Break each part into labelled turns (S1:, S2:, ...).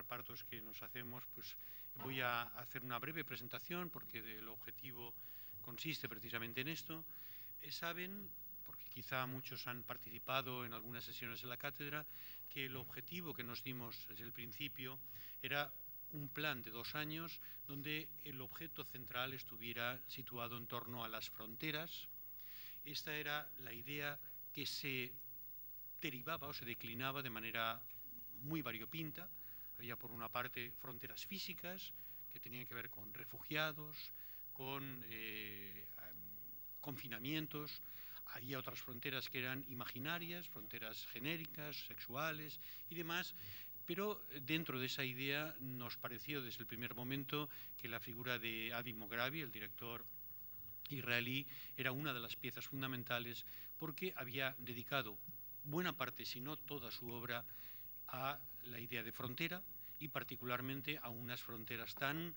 S1: repartos que nos hacemos, pues voy a hacer una breve presentación porque el objetivo consiste precisamente en esto. Saben, porque quizá muchos han participado en algunas sesiones de la cátedra, que el objetivo que nos dimos desde el principio era un plan de 2 años donde el objeto central estuviera situado en torno a las fronteras. Esta era la idea que se derivaba o se declinaba de manera muy variopinta. Había por una parte fronteras físicas que tenían que ver con refugiados, con confinamientos. Había otras fronteras que eran imaginarias, fronteras genéricas, sexuales y demás. Pero dentro de esa idea nos pareció desde el primer momento que la figura de Avi Mograbi, el director israelí, era una de las piezas fundamentales porque había dedicado buena parte, si no toda su obra, a la idea de frontera y particularmente a unas fronteras tan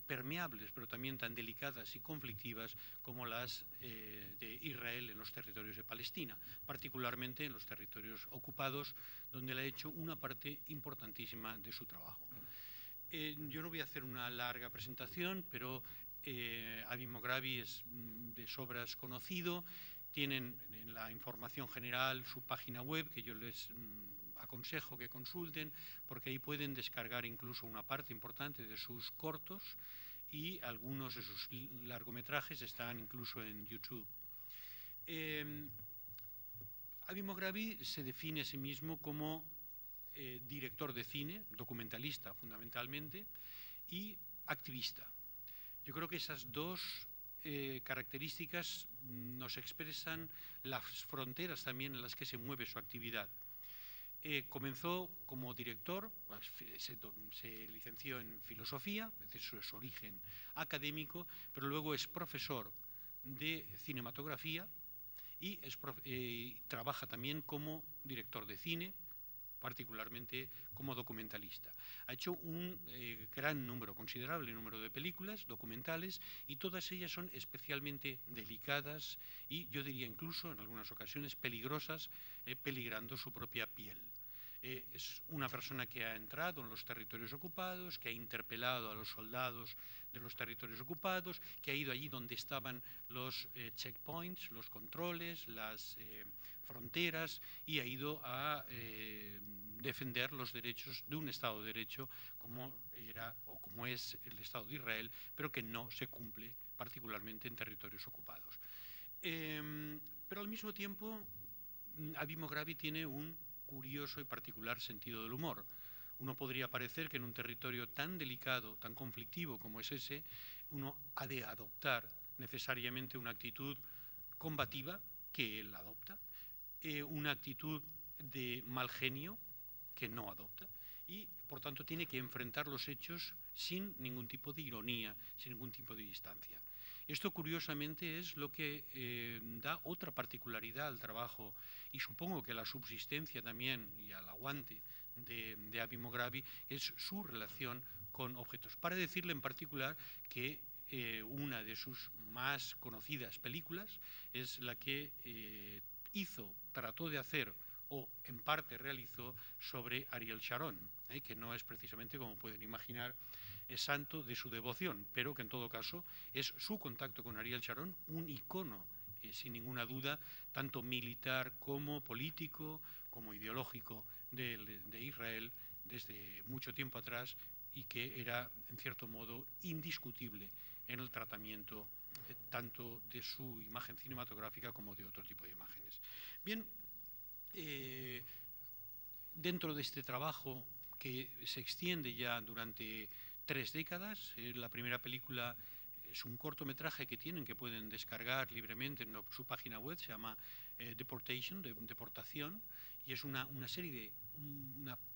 S1: permeables, pero también tan delicadas y conflictivas como las de Israel en los territorios de Palestina, particularmente en los territorios ocupados, donde él ha hecho una parte importantísima de su trabajo. Yo no voy a hacer una larga presentación, pero Avi Mograbi es de sobras conocido. Tienen en la información general su página web, que yo les aconsejo que consulten, porque ahí pueden descargar incluso una parte importante de sus cortos y algunos de sus largometrajes están incluso en YouTube. Avi Mograbi se define a sí mismo como director de cine, documentalista fundamentalmente, y activista. Yo creo que esas dos características nos expresan las fronteras también en las que se mueve su actividad. Comenzó como director, pues, se licenció en filosofía, es decir, su origen académico, pero luego es profesor de cinematografía y trabaja también como director de cine, particularmente como documentalista. Ha hecho un gran número, considerable número de películas documentales y todas ellas son especialmente delicadas y yo diría incluso en algunas ocasiones peligrosas, peligrando su propia piel. Es una persona que ha entrado en los territorios ocupados, que ha interpelado a los soldados de los territorios ocupados, que ha ido allí donde estaban los checkpoints, los controles, las fronteras, y ha ido a defender los derechos de un Estado de Derecho como era o como es el Estado de Israel, pero que no se cumple particularmente en territorios ocupados. Pero al mismo tiempo, Avi Mograbi tiene un curioso y particular sentido del humor. Uno podría parecer que en un territorio tan delicado, tan conflictivo como es ese, uno ha de adoptar necesariamente una actitud combativa, que él adopta, una actitud de mal genio, que no adopta, y por tanto tiene que enfrentar los hechos sin ningún tipo de ironía, sin ningún tipo de distancia. Esto curiosamente es lo que da otra particularidad al trabajo y supongo que a la subsistencia también y al aguante de Avi Mograbi es su relación con objetos. Para decirle en particular que una de sus más conocidas películas es la que trató de hacer o en parte realizó sobre Ariel Sharon, que no es precisamente, como pueden imaginar, es santo de su devoción, pero que en todo caso es su contacto con Ariel Sharon un icono, sin ninguna duda, tanto militar como político, como ideológico de Israel desde mucho tiempo atrás y que era, en cierto modo, indiscutible en el tratamiento tanto de su imagen cinematográfica como de otro tipo de imágenes. Bien, dentro de este trabajo que se extiende ya durante 3 décadas, la primera película es un cortometraje que pueden descargar libremente en su página web, se llama Deportation, deportación, y es una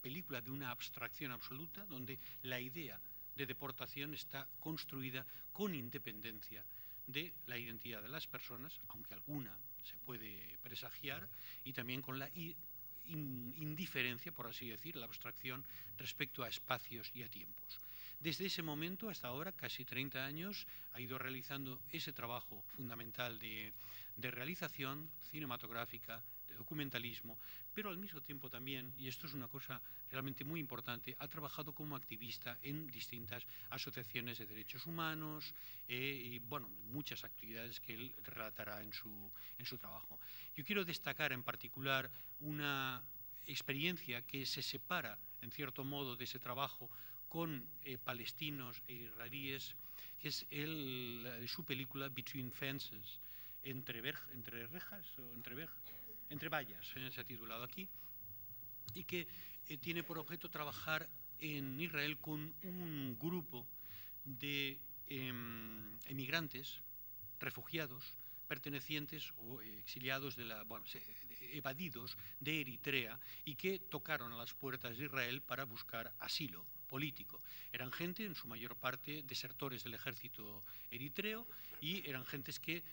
S1: película de una abstracción absoluta, donde la idea de deportación está construida con independencia de la identidad de las personas, aunque alguna se puede presagiar, y también con la indiferencia, por así decir, la abstracción respecto a espacios y a tiempos. Desde ese momento hasta ahora, casi 30 años, ha ido realizando ese trabajo fundamental de realización cinematográfica, de documentalismo, pero al mismo tiempo también, y esto es una cosa realmente muy importante, ha trabajado como activista en distintas asociaciones de derechos humanos y, bueno, muchas actividades que él relatará en su trabajo. Yo quiero destacar en particular una experiencia que se separa, en cierto modo, de ese trabajo con palestinos e israelíes, que es su película Between Fences, entre rejas o entre vallas, se ha titulado aquí, y que tiene por objeto trabajar en Israel con un grupo de emigrantes, refugiados, pertenecientes o exiliados evadidos de Eritrea y que tocaron a las puertas de Israel para buscar asilo político. Eran gente, en su mayor parte, desertores del ejército eritreo y eran gentes que,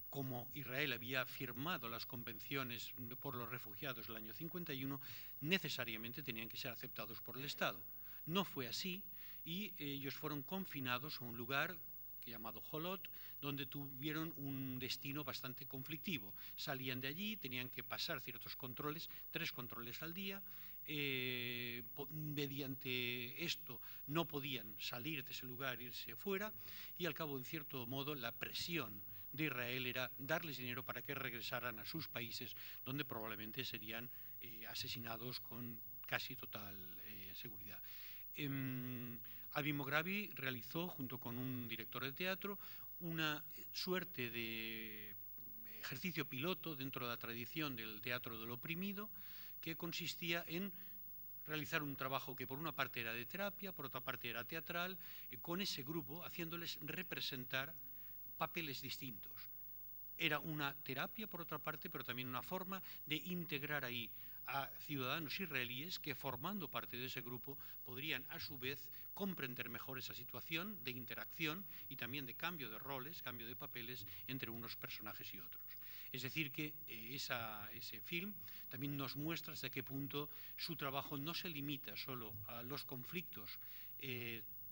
S1: como Israel había firmado las convenciones por los refugiados del año 51, necesariamente tenían que ser aceptados por el Estado. No fue así y ellos fueron confinados a un lugar llamado Holot, donde tuvieron un destino bastante conflictivo. Salían de allí, tenían que pasar ciertos controles, 3 controles al día. Mediante esto no podían salir de ese lugar, irse fuera, y al cabo, en cierto modo, la presión de Israel era darles dinero para que regresaran a sus países, donde probablemente serían asesinados con casi total seguridad. Avi Mograbi realizó, junto con un director de teatro, una suerte de ejercicio piloto dentro de la tradición del teatro del oprimido, que consistía en realizar un trabajo que por una parte era de terapia, por otra parte era teatral, con ese grupo, haciéndoles representar papeles distintos. Era una terapia, por otra parte, pero también una forma de integrar ahí a ciudadanos israelíes que, formando parte de ese grupo, podrían a su vez comprender mejor esa situación de interacción y también de cambio de roles, cambio de papeles entre unos personajes y otros. Es decir, que ese film también nos muestra hasta qué punto su trabajo no se limita solo a los conflictos,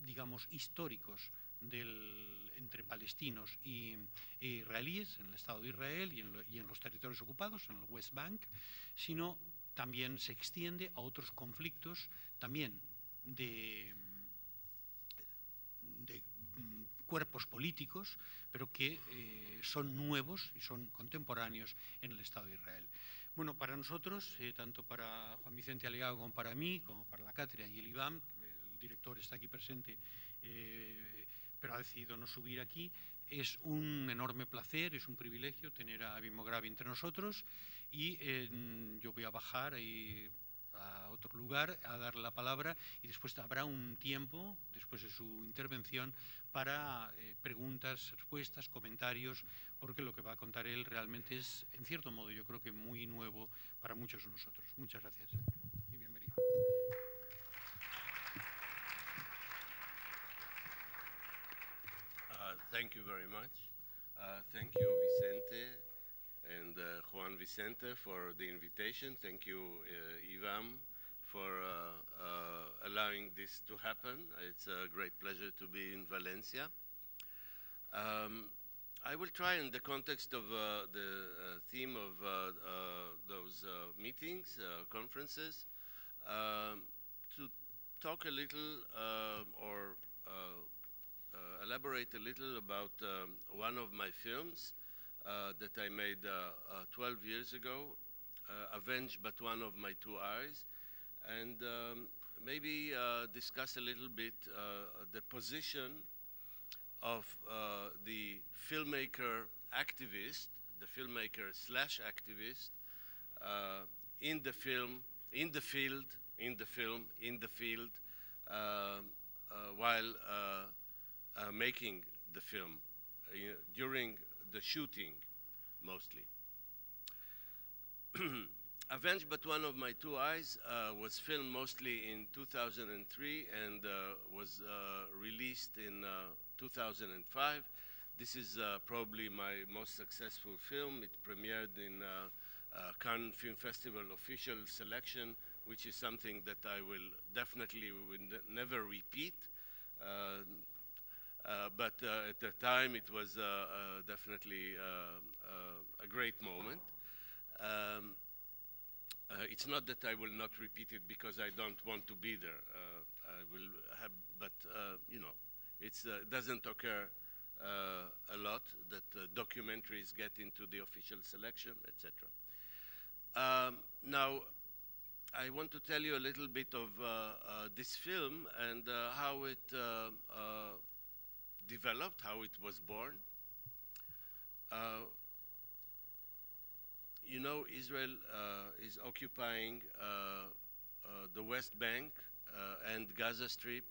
S1: digamos, históricos entre palestinos e israelíes en el Estado de Israel y en los territorios ocupados, en el West Bank, sino también se extiende a otros conflictos también de cuerpos políticos, pero que son nuevos y son contemporáneos en el Estado de Israel. Bueno, para nosotros, tanto para Juan Vicente Aleaga como para mí, como para la Cátedra y el IVAM, el director está aquí presente, pero ha decidido no subir aquí, es un enorme placer, es un privilegio tener a Avi Mograbi entre nosotros y yo voy a bajar a otro lugar a dar la palabra y después habrá un tiempo, después de su intervención, para preguntas, respuestas, comentarios, porque lo que va a contar él realmente es, en cierto modo, yo creo que muy nuevo para muchos de nosotros. Muchas gracias y bienvenido.
S2: Thank you very much. Thank you, Vicente and Juan Vicente, for the invitation. Thank you, IVAM, for allowing this to happen. It's a great pleasure to be in Valencia. I will try, in the context of the theme of those meetings, conferences, to talk a little or elaborate a little about one of my films that I made 12 years ago, Avenged but One of My Two Eyes, and maybe discuss a little bit the position of the filmmaker activist, the filmmaker slash activist in the film, in the field, while making the film, during the shooting, mostly. Avenged but One of My Two Eyes was filmed mostly in 2003 and was released in 2005. This is probably my most successful film. It premiered in Cannes Film Festival official selection, which is something that I will definitely never repeat. But at the time, it was definitely a great moment. It's not that I will not repeat it because I don't want to be there. I will have, but you know, it doesn't occur a lot that documentaries get into the official selection, etc. Now, I want to tell you a little bit of this film and how it developed, how it was born. You know, Israel is occupying the West Bank and Gaza Strip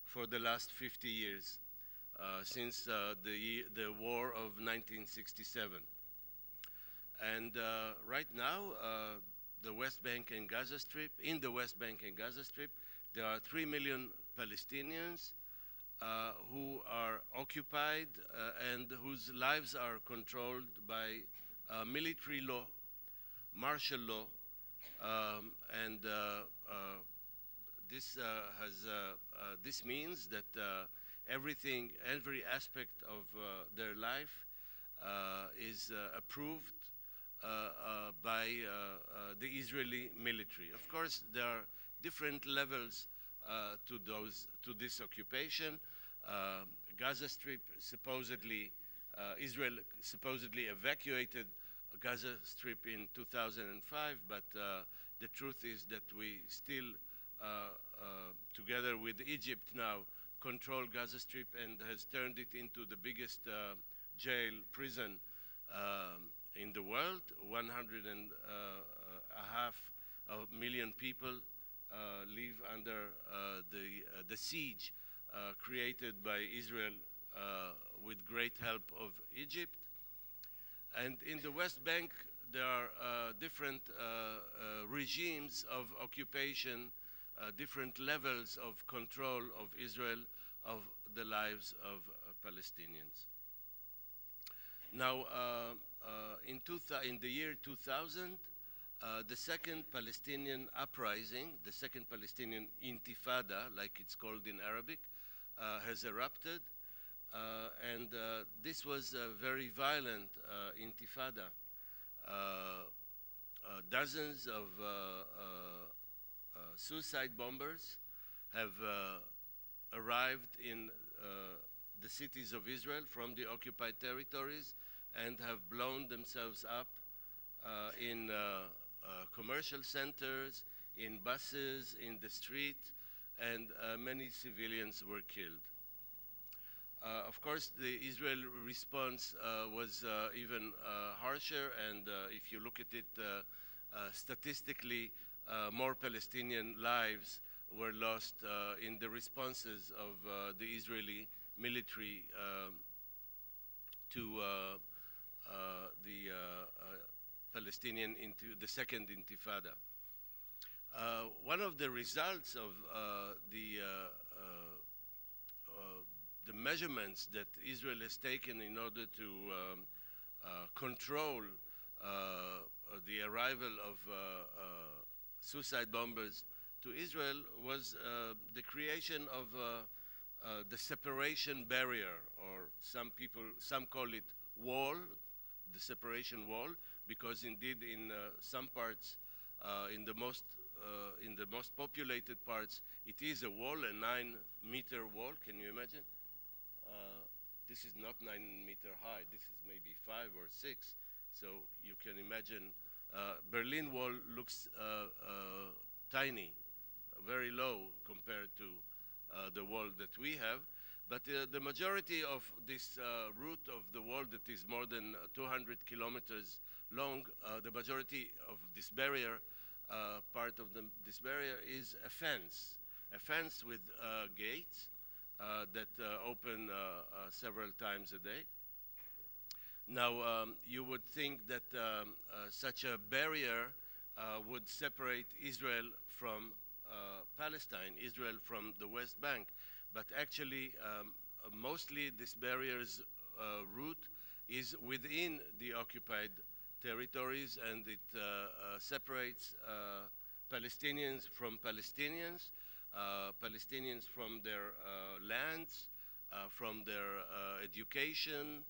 S2: for the last 50 years, since the war of 1967. And right now, the West Bank and Gaza Strip, in the West Bank and Gaza Strip, there are 3 million Palestinians who are occupied and whose lives are controlled by military law, martial law, and this means that every aspect of their life is approved by the Israeli military. Of course, there are different levels to this occupation. Gaza Strip supposedly, Israel supposedly evacuated Gaza Strip in 2005, but the truth is that we still, together with Egypt now, control Gaza Strip and has turned it into the biggest prison in the world. 1.5 million people live under the siege created by Israel with great help of Egypt. And in the West Bank, there are different regimes of occupation, different levels of control of Israel of the lives of Palestinians. Now, in the year 2000, the second Palestinian uprising, the second Palestinian intifada, like it's called in Arabic, has erupted. And this was a very violent intifada. Dozens of suicide bombers have arrived in the cities of Israel from the occupied territories and have blown themselves up in commercial centers, in buses, in the street, and many civilians were killed. Of course, the Israel response was even harsher, and if you look at it statistically, more Palestinian lives were lost in the responses of the Israeli military to the Palestinian into the second intifada. One of the results of the measurements that Israel has taken in order to control the arrival of suicide bombers to Israel was the creation of the separation barrier, or some call it wall, the separation wall, because indeed in some parts, in the most populated parts, it is a wall, a 9-meter wall. Can you imagine? This is not 9-meter high. This is maybe 5 or 6. So you can imagine Berlin Wall looks tiny, very low compared to the wall that we have. But the majority of this route of the wall that is more than 200 kilometers long, the majority of this barrier, part of this barrier is a fence with gates that open several times a day. Now, you would think that such a barrier would separate Israel from Palestine, Israel from the West Bank. But actually, mostly this barrier's route is within the occupied territories, and it separates Palestinians from Palestinians, Palestinians from their lands, from their education,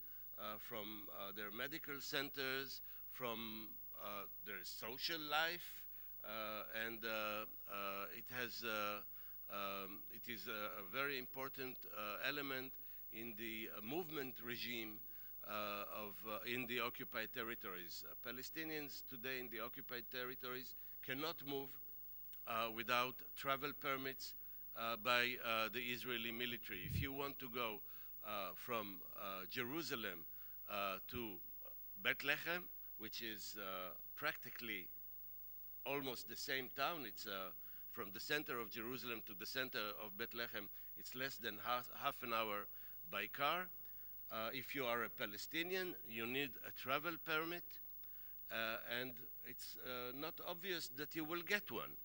S2: from their medical centers, from there's social life, and it is a very important element in the movement regime in the occupied territories. Palestinians today in the occupied territories cannot move without travel permits by the Israeli military. If you want to go from Jerusalem to Bethlehem, which is practically almost the same town, it's from the center of Jerusalem to the center of Bethlehem, it's less than half an hour by car. If you are a Palestinian, you need a travel permit, and it's not obvious that you will get one.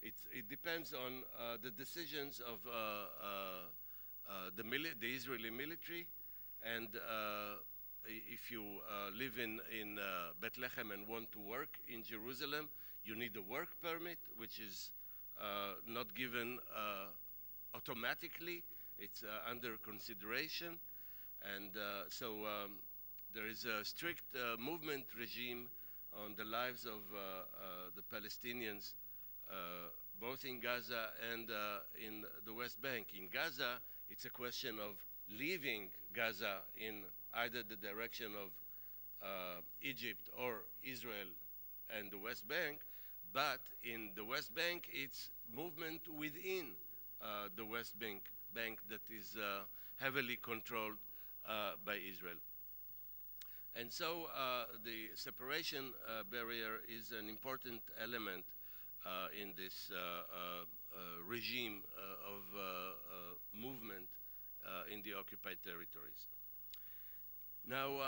S2: It depends on the decisions of the Israeli military, and if you live in Bethlehem and want to work in Jerusalem, you need a work permit, which is not given automatically. It's under consideration. And so there is a strict movement regime on the lives of the Palestinians, both in Gaza and in the West Bank. In Gaza, it's a question of leaving Gaza in either the direction of Egypt or Israel and the West Bank, but in the West Bank, it's movement within the West Bank that is heavily controlled by Israel. And so the separation barrier is an important element in this regime of movement in the occupied territories. Now,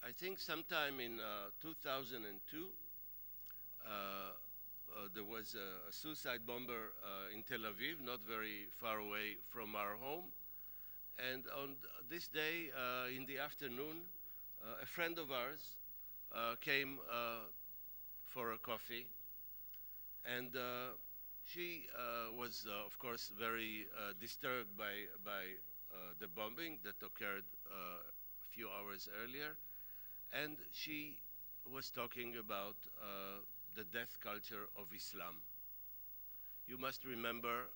S2: I think sometime in 2002, there was a suicide bomber in Tel Aviv, not very far away from our home. And on this day, in the afternoon, a friend of ours came for a coffee, and she was, of course, very disturbed by the bombing that occurred a few hours earlier, and she was talking about the death culture of Islam. You must remember,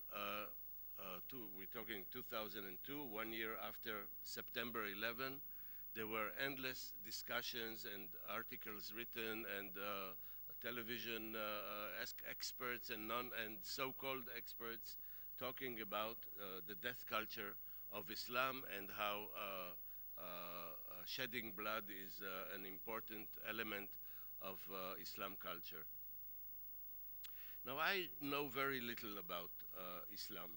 S2: we're talking 2002, 1 year after September 11, there were endless discussions and articles written and television experts and so-called experts talking about the death culture of Islam and how shedding blood is an important element of Islam culture. Now, I know very little about Islam,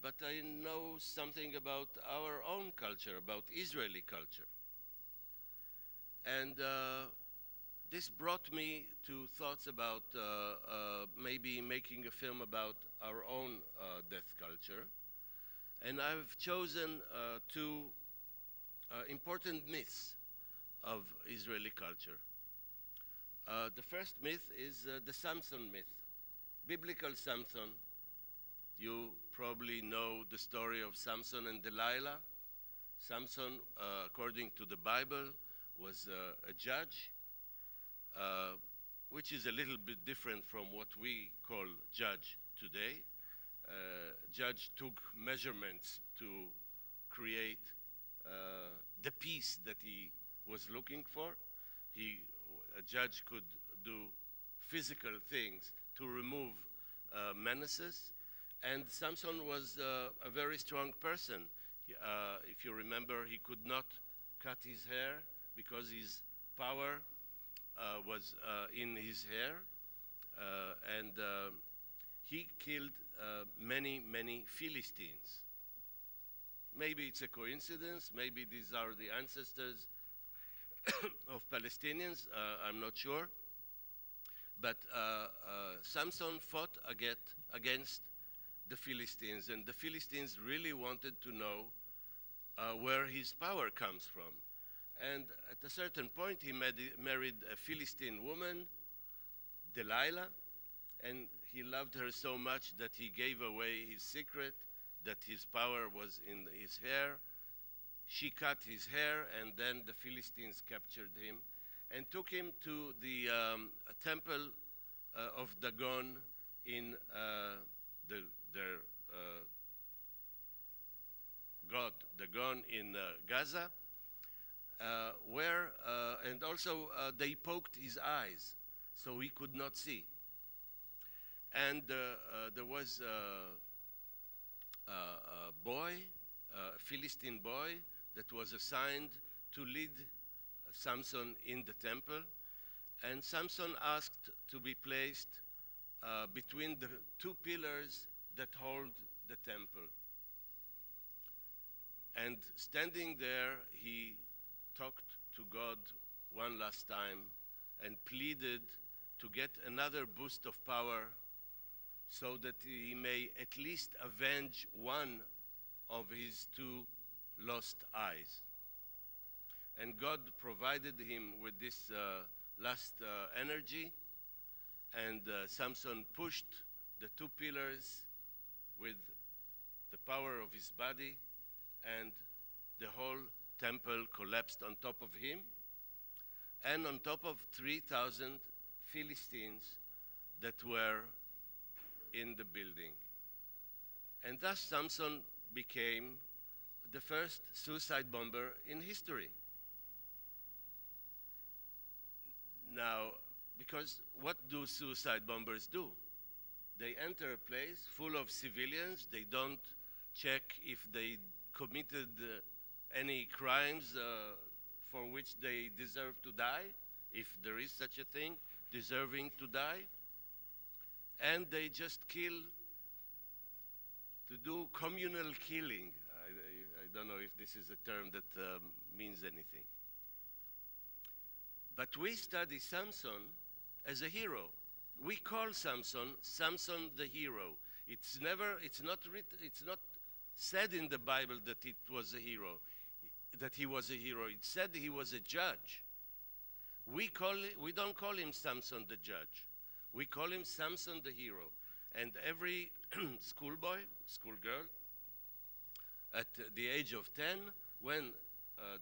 S2: but I know something about our own culture, about Israeli culture. And this brought me to thoughts about maybe making a film about our own death culture. And I've chosen two important myths of Israeli culture. The first myth is the Samson myth, biblical Samson. You probably know the story of Samson and Delilah. Samson, according to the Bible, was a judge, which is a little bit different from what we call judge today. Judge took measurements to create the peace that he was looking for. A judge could do physical things to remove menaces. And Samson was a very strong person. If you remember, he could not cut his hair because his power was in his hair. And he killed many, many Philistines. Maybe it's a coincidence. Maybe these are the ancestors of Palestinians. I'm not sure. But Samson fought against the Philistines, and the Philistines really wanted to know where his power comes from. And at a certain point, he married a Philistine woman, Delilah, and he loved her so much that he gave away his secret, that his power was in his hair. she cut his hair, and then the Philistines captured him and took him to the temple of Dagon in their god, Dagon in Gaza, where, and also they poked his eyes so he could not see. And there was a boy, a Philistine boy, that was assigned to lead Samson in the temple. And Samson asked to be placed between the two pillars that hold the temple. And standing there, he talked to God one last time and pleaded to get another boost of power so that he may at least avenge one of his two lost eyes. And God provided him with this last energy, and Samson pushed the two pillars with the power of his body, and the whole temple collapsed on top of him and on top of 3,000 Philistines that were in the building. And thus Samson became the first suicide bomber in history. Now, because what do suicide bombers do? They enter a place full of civilians. They don't check if they committed any crimes for which they deserve to die, if there is such a thing, deserving to die. And they just kill to do communal killing. I don't know if this is a term that means anything. But we study Samson as a hero. We call Samson the hero. It's not said in the Bible that it was a hero, that he was a hero. It said he was a judge. We don't call him Samson the judge. We call him Samson the hero. And every schoolboy, schoolgirl, at the age of 10, when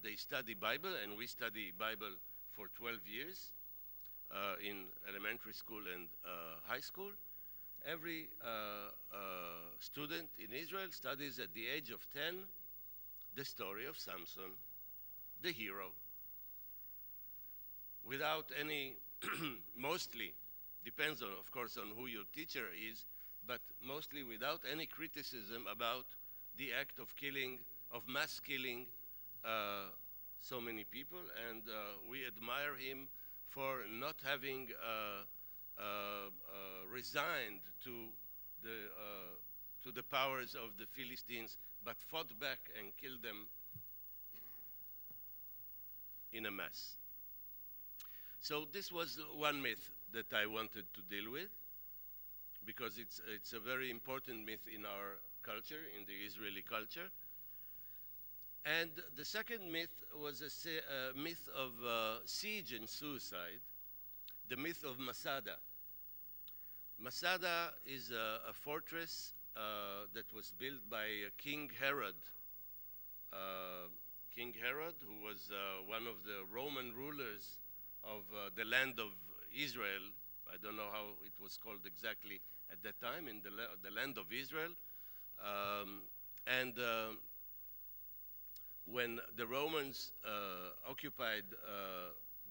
S2: they study Bible, and we study Bible for 12 years in elementary school and high school, every student in Israel studies at the age of 10 the story of Samson, the hero, without any, mostly, depends on, of course, on who your teacher is, but mostly without any criticism about the act of killing, of mass killing so many people. And we admire him for not having resigned to the powers of the Philistines, but fought back and killed them in a mass. So this was one myth that I wanted to deal with, because it's a very important myth in our culture, in the Israeli culture. And the second myth was a myth of siege and suicide, the myth of Masada. Masada is a fortress that was built by King Herod. King Herod, who was one of the Roman rulers of the land of Israel. I don't know how it was called exactly at that time, in the land of Israel. When the Romans occupied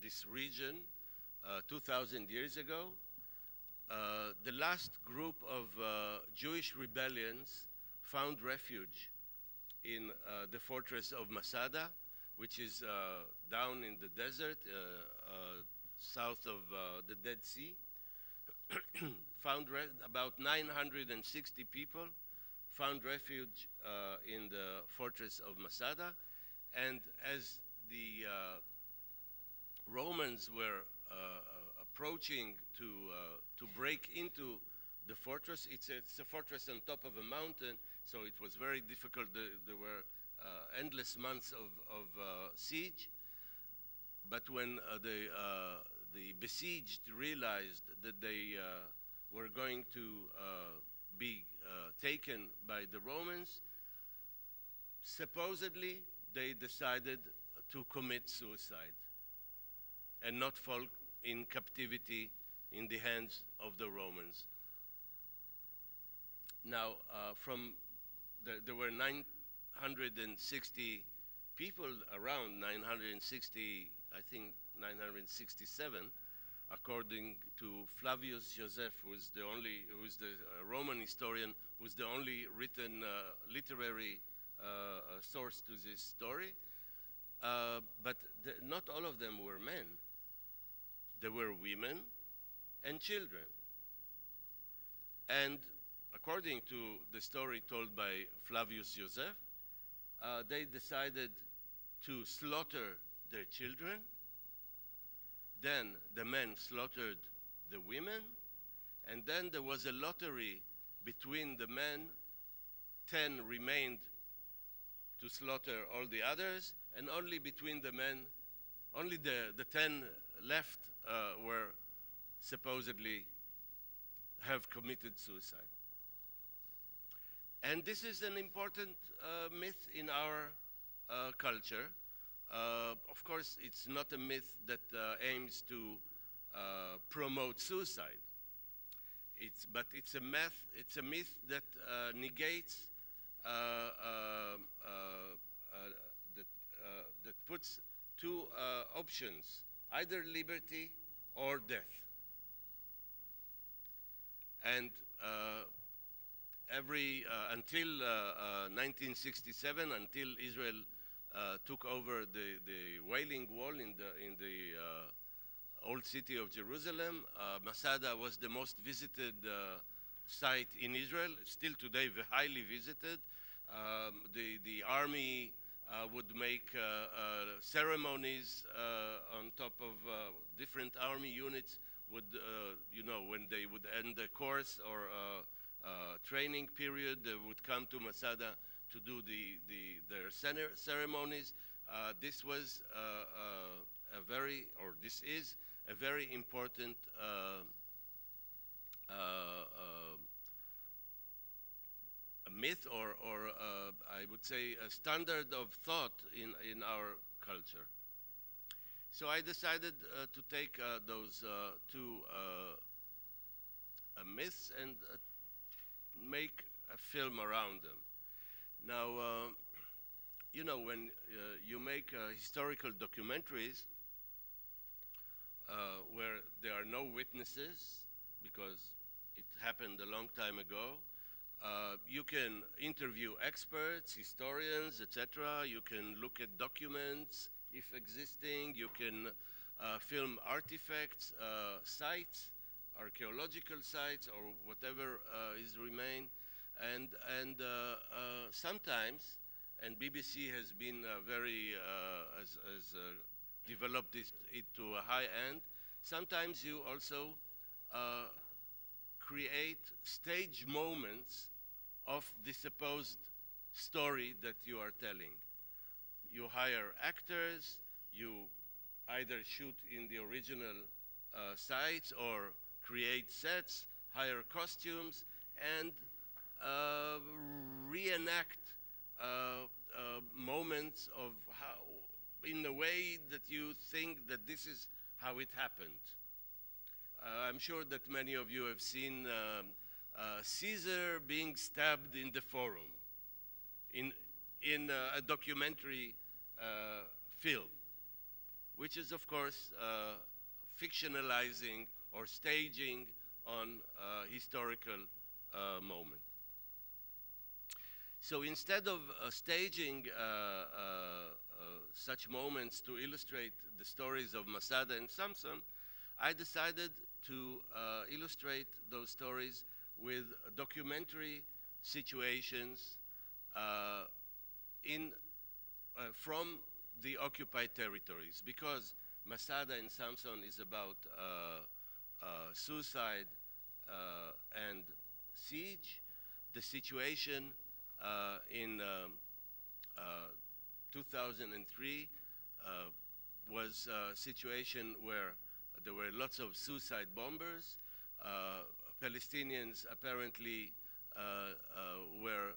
S2: this region 2,000 years ago, the last group of Jewish rebellions found refuge in the fortress of Masada, which is down in the desert, south of the Dead Sea. Found about 960 people found refuge in the fortress of Masada. And as the Romans were approaching to break into the fortress, it's a fortress on top of a mountain, so it was very difficult. There were endless months of siege. But when the besieged realized that they were going to be taken by the Romans, supposedly they decided to commit suicide and not fall in captivity in the hands of the Romans. Now, there were 960 people around, 960, I think 967, according to Flavius Joseph, who is the Roman historian, who's the only written literary source to this story. But not all of them were men. There were women and children. And according to the story told by Flavius Joseph, they decided to slaughter their children. Then the men slaughtered the women. And then there was a lottery between the men. 10 remained to slaughter all the others. And only between the men, only the 10 left were supposedly have committed suicide. And this is an important myth in our culture. Of course, it's not a myth that aims to promote suicide. But it's a myth that negates, that puts two options, either liberty or death. And until 1967, until Israel took over the Wailing Wall in the old city of Jerusalem, Masada was the most visited site in Israel, still today highly visited. The army would make ceremonies on top of different army units. Would when they would end the course or training period, they would come to Masada to do their ceremonies. This was this is a very important a myth, or I would say a standard of thought in our culture. So I decided to take those two myths and make a film around them. Now, when you make historical documentaries where there are no witnesses, because it happened a long time ago, you can interview experts, historians, etc. You can look at documents, if existing. You can film artifacts, sites, archaeological sites, or whatever is remain. And sometimes, and BBC has been has developed it to a high end, sometimes you also create stage moments of the supposed story that you are telling. You hire actors, you either shoot in the original sites or create sets, hire costumes, and reenact moments of how, in a way that you think that this is how it happened. I'm sure that many of you have seen Caesar being stabbed in the Forum in a documentary film, which is, of course, fictionalizing or staging on a historical moment. So instead of staging such moments to illustrate the stories of Masada and Samson, I decided to illustrate those stories with documentary situations from the occupied territories, because Masada and Samson is about suicide and siege. The situation in 2003 was a situation where there were lots of suicide bombers. Palestinians apparently were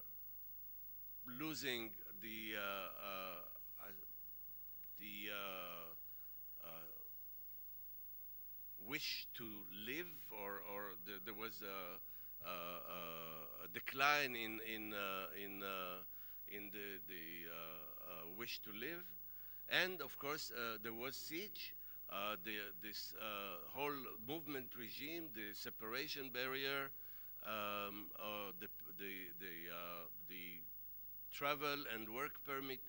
S2: losing the the wish to live, or there was a decline in the wish to live, and of course there was siege. This whole movement regime, the separation barrier, the travel and work permit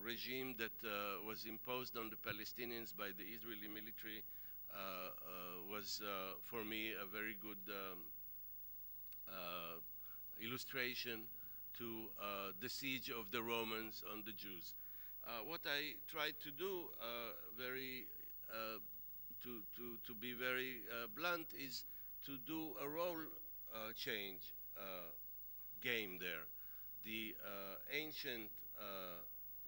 S2: regime that was imposed on the Palestinians by the Israeli military was for me a very good illustration to the siege of the Romans on the Jews. What I tried to do to be very blunt is to do a role change game there. The ancient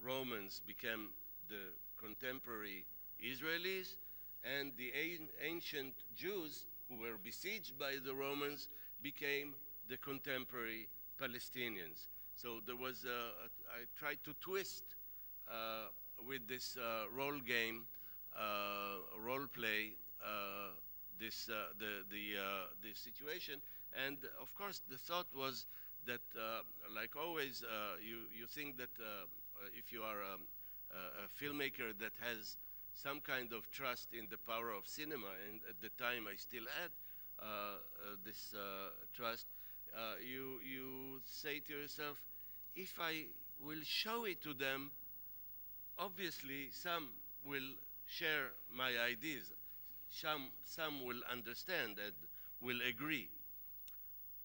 S2: Romans became the contemporary Israelis, and the ancient Jews who were besieged by the Romans became the contemporary Palestinians. So there was I tried to twist with this role game, role play, the situation, and of course the thought was that, like always, you think that if you are a filmmaker that has some kind of trust in the power of cinema, and at the time I still had this trust, you say to yourself, if I will show it to them, obviously some will share my ideas, some will understand and will agree.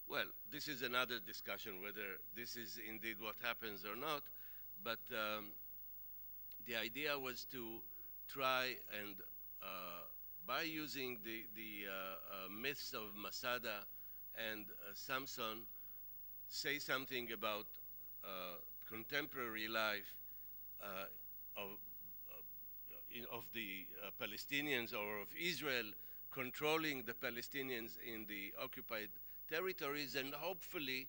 S2: Well, this is another discussion whether this is indeed what happens or not, but the idea was to try and, by using the myths of Masada and Samson, say something about contemporary life of the Palestinians, or of Israel controlling the Palestinians in the occupied territories, and hopefully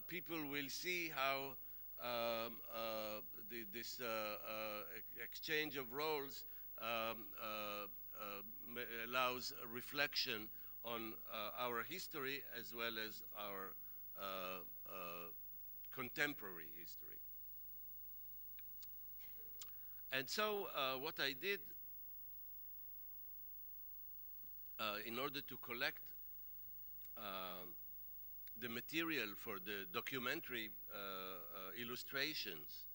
S2: people will see how this exchange of roles allows a reflection on our history as well as our contemporary history. And so what I did in order to collect the material for the documentary illustrations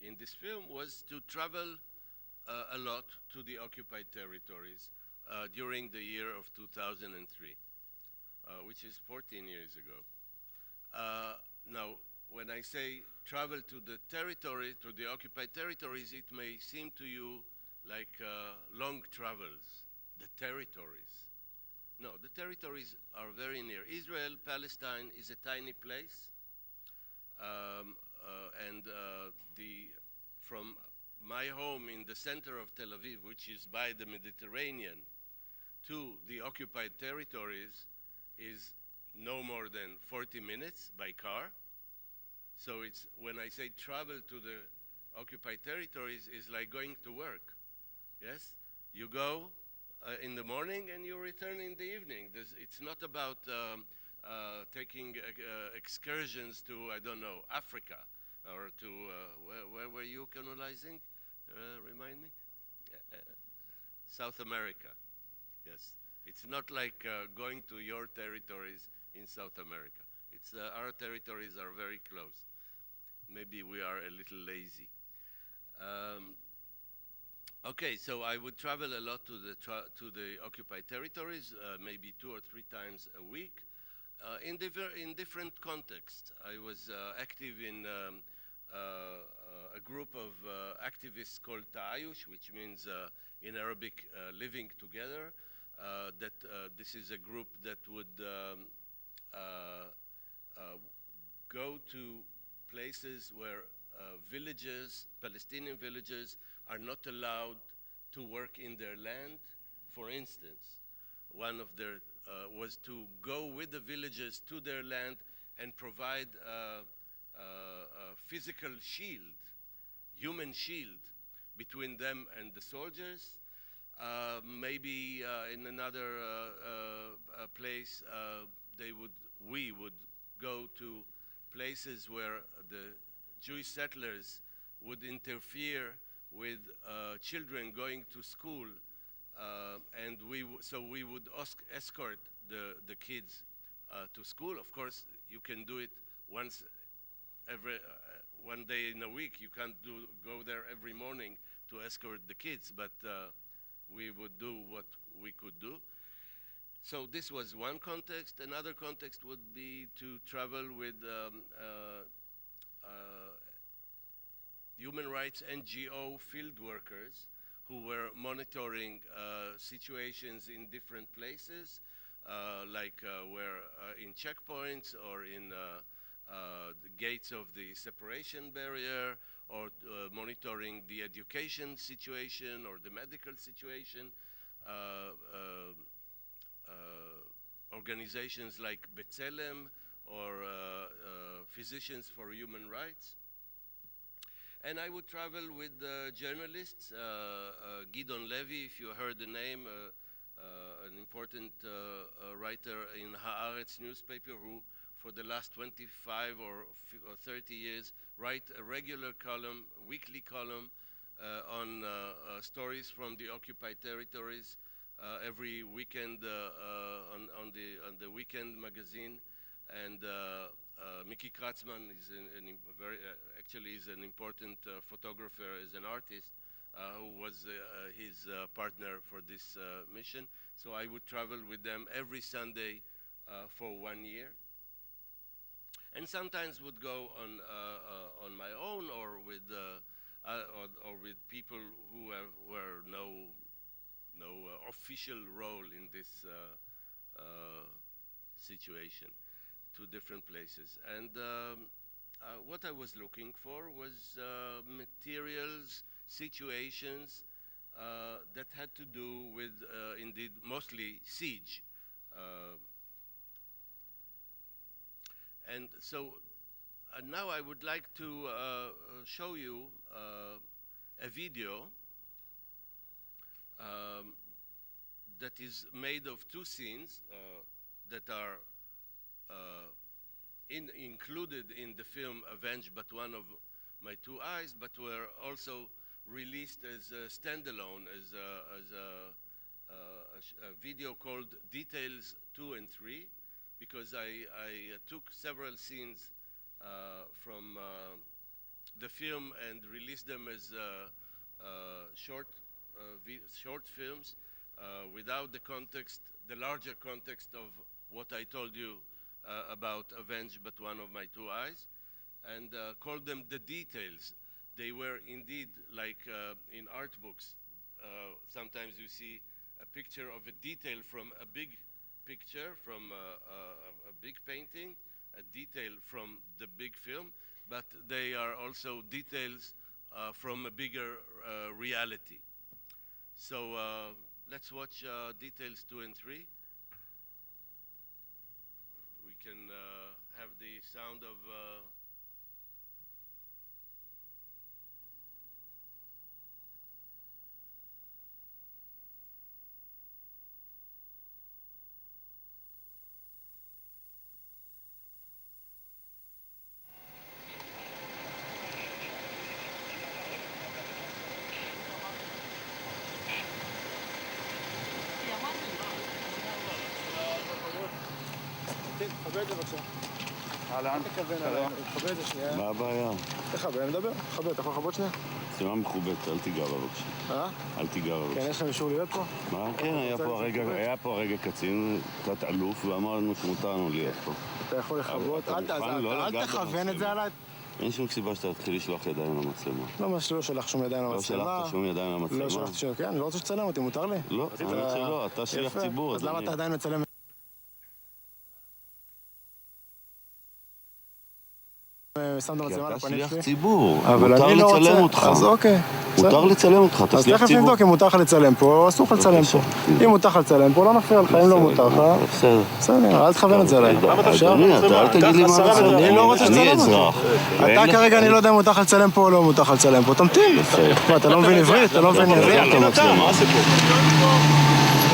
S2: in this film was to travel a lot to the occupied territories during the year of 2003, which is 14 years ago. Now, when I say travel to the territory, to the occupied territories, it may seem to you like long travels, the territories. No, the territories are very near. Israel, Palestine is a tiny place, and from my home in the center of Tel Aviv, which is by the Mediterranean, to the occupied territories is no more than 40 minutes by car. So it's, when I say travel to the occupied territories, is like going to work. Yes, you go in the morning and you return in the evening. It's not about taking excursions to, I don't know, Africa, or to, where were you colonizing? Remind me? South America. Yes. It's not like going to your territories in South America. It's, our territories are very close. Maybe we are a little lazy. Okay, so I would travel a lot to the occupied territories, maybe 2 or 3 times a week, in different contexts. I was active in a group of activists called Ta'ayush, which means in Arabic, living together. This is a group that would go to places where villages, Palestinian villages, are not allowed to work in their land. For instance, one of their was to go with the villagers to their land and provide a physical shield, human shield, between them and the soldiers. Maybe in another place, we would go to places where the Jewish settlers would interfere with children going to school, and so we would escort the kids to school. Of course, you can do it once one day in a week. You can't go there every morning to escort the kids, but we would do what we could do. So this was one context. Another context would be to travel with human rights NGO field workers who were monitoring situations in different places, like where in checkpoints or in the gates of the separation barrier, or monitoring the education situation or the medical situation. Organizations like B'Tselem or Physicians for Human Rights. And I would travel with journalists, Gidon Levy, if you heard the name, an important writer in Haaretz newspaper who for the last 25 or 30 years write a regular column, weekly column on stories from the occupied territories every weekend on the Weekend magazine. And Mickey Kratzman is actually an important photographer, is an artist who was his partner for this mission. So I would travel with them every Sunday for 1 year, and sometimes would go on my own or with people who were no official role in this situation, to different places. And what I was looking for was materials, situations that had to do with, indeed, mostly siege. And so now I would like to show you a video that is made of two scenes that are included in the film Avenged But One of My Two Eyes, but were also released as a standalone, as a video called Details 2 and 3, because I took several scenes from the film and released them as short films without the context, the larger context of what I told you about Avenged But One of My Two Eyes, and called them the details. They were indeed like in art books. Sometimes you see a picture of a detail from a big picture, from a big painting, a detail from the big film, but they are also details from a bigger reality. So let's watch Details 2 and 3. We can have the sound of
S3: תכבד את זה בבקשה.
S4: אהלן, שלום.
S3: תכבד את זה שנייה.
S4: מה הבעיה?
S3: תכבד, נדבר. תכבד, אתה יכול לכבות שנייה?
S4: סימה מכובדת, אל תיגע בה בבקשה. אל תיגע בה בבקשה.
S3: כן, יש לכם אישור להיות פה?
S4: מה? כן, היה פה הרגע קצין, תת אלוף, ואמרנו שמותר לנו להיות פה.
S3: אתה יכול לכבות, אל תכוון את זה עליי.
S4: אין שום סיבה שאתה תתחיל לשלוח ידיים למצלמה.
S3: לא שלח שום ידיים למצלמה.
S4: לא שלחת שום ידיים למצלמה.
S3: לא שלחתי שום, כן, אני לא רוצה שתצלם אותי, מותר לי?
S4: לא, האמת שלא, אתה שליח ציבור.
S3: אז למה אתה עדיין מצלם? שם את המצלמה על
S4: אתה
S3: הפנים
S4: שליח
S3: שלי.
S4: ציבור,
S3: אבל
S4: מותר
S3: אני לא רוצה.
S4: לצלם אותך.
S3: אז אוקיי.
S4: מותר לצלם אותך, אתה
S3: אז
S4: שליח
S3: תכף
S4: ציבור.
S3: נבדוק אם מותר לך לצלם פה או אסור לך לצלם פה. אם מותר לך לצלם פה, לא נפריע לך, אם לא מותר לך.
S4: בסדר.
S3: בסדר, אל תכוון את זה עליי.
S4: אדוני, אתה אל תגיד לי מה לעשות.
S3: אני לא רוצה
S4: אני
S3: שתצלם אותי.
S4: אזרח.
S3: אתה כרגע, אני לא יודע אם מותר לך לצלם פה או לא מותר לך לצלם פה. תמתין. מה, אתה לא מבין עברית? אתה לא מבין עברית?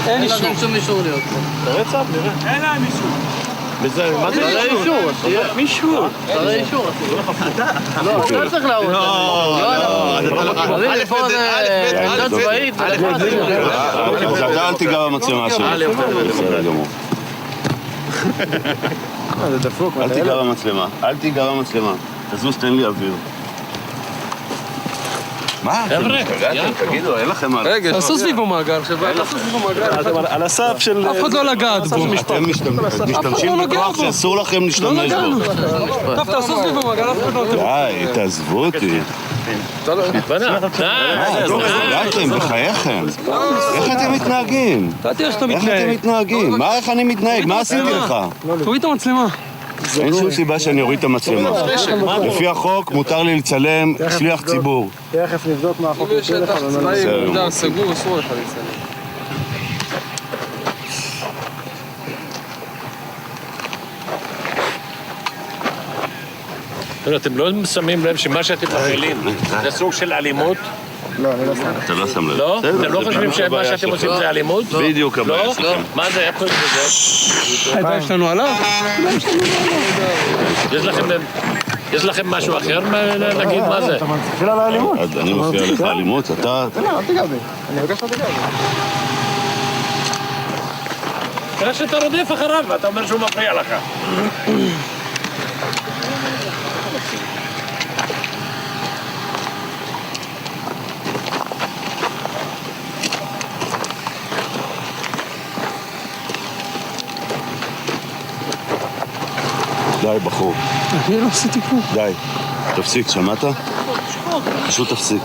S5: אין אישור. אין שום אישור להיות פה.
S6: תראה צו, נראה. אין להם אישור. מה זה אישור?
S5: מישהו. תראה אישור. לא, אתה צריך להראות. עמדה צבאית.
S4: אתה אל תיגע במצלמה שלי. בסדר גמור.
S3: זה דפוק.
S4: אל תיגע במצלמה. אל תיגע במצלמה. תזוז, תן לי אוויר. מה? חבר'ה, תגידו, אין לכם מה...
S5: רגע, תעשו סביבו מעגל, חבר'ה. תעשו סביבו מעגל.
S6: על הסף של...
S5: אף אחד לא לגעת בו.
S4: אתם משתמשים בכוח שאסור לכם להשתמש בו.
S5: טוב, תעשו סביבו מעגל, אף אחד לא...
S4: די, תעזבו אותי. הגעתם, בחייכם. איך אתם מתנהגים?
S5: תעתי איך שאתה
S4: איך
S5: מתנהג.
S4: אתם מתנהגים? איך אני מתנהג? מה עשיתי לך?
S5: תוריד את המצלמה.
S4: אין שום סיבה שאני אוריד את המצלמה. לפי החוק מותר לי לצלם שליח ציבור.
S3: תכף נבדוק מה החוק נותן לך.
S5: צבאי, סגור, אסור לך לצלם.
S6: אתם לא שמים לב שמה שאתם מפעילים זה סוג של אלימות?
S3: לא, אני לא שם.
S4: אתה לא שם לב.
S6: לא? אתם לא חושבים שמה שאתם עושים זה אלימות?
S4: בדיוק הבעיה
S6: לא?
S4: שלכם.
S6: מה זה? איפה זה?
S5: הידיים שלנו עליו?
S6: יש לכם משהו אחר להגיד מה זה?
S3: אתה מתחיל על האלימות.
S4: אני מפריע לך אלימות, אתה...
S3: לא, אל תיגע בי. אני מבקש לך תיגע בי.
S6: תראה שאתה רודף אחריו ואתה אומר שהוא מפריע לך.
S4: די, בחור.
S5: אני לא עשיתי כלום.
S4: די. תפסיק, שמעת? פשוט תפסיק.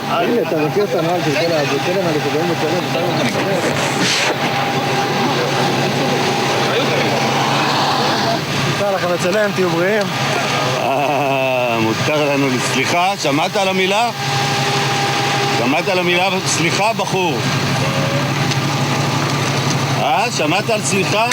S3: הנה, אתה מכיר את הנהל של כל האבוטלם האלה שבאים לצלם? מותר לכם לצלם, תהיו בריאים.
S4: מותר לנו... סליחה, שמעת על המילה? שמעת על המילה? סליחה, בחור. שמעת על סליחה?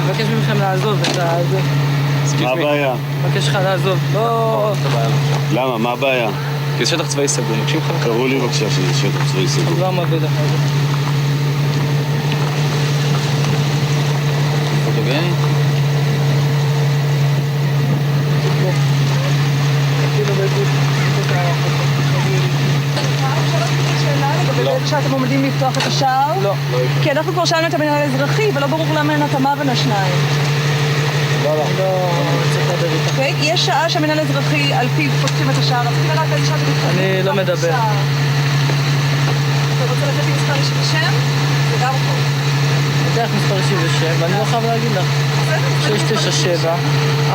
S5: מבקש מכם לעזוב את זה.
S4: מה הבעיה?
S5: מבקש לך לעזוב. לא...
S4: למה? מה הבעיה?
S6: כי זה שטח צבאי סגור, מקשיב לך?
S4: קראו לי בבקשה שזה שטח צבאי סגור.
S5: לא מעבד אחר זה.
S6: פוטוגני?
S7: שאתם עומדים לפתוח את השער?
S5: לא.
S7: כי אנחנו כבר שאלנו את המנהל האזרחי, ולא ברור למה אין התאמה בין השניים.
S5: לא, צריך לדבר איתך.
S7: אוקיי? יש שעה שהמנהל האזרחי על פיו פותחים את השער, אז תראה רק על שעה אתם מתחילים.
S5: אני לא מדבר.
S7: אתה רוצה לתת לי מספר אישי ושם? זה גם פה.
S5: אני אתן לך מספר אישי ושם, ואני לא חייב להגיד לך. 697-4568,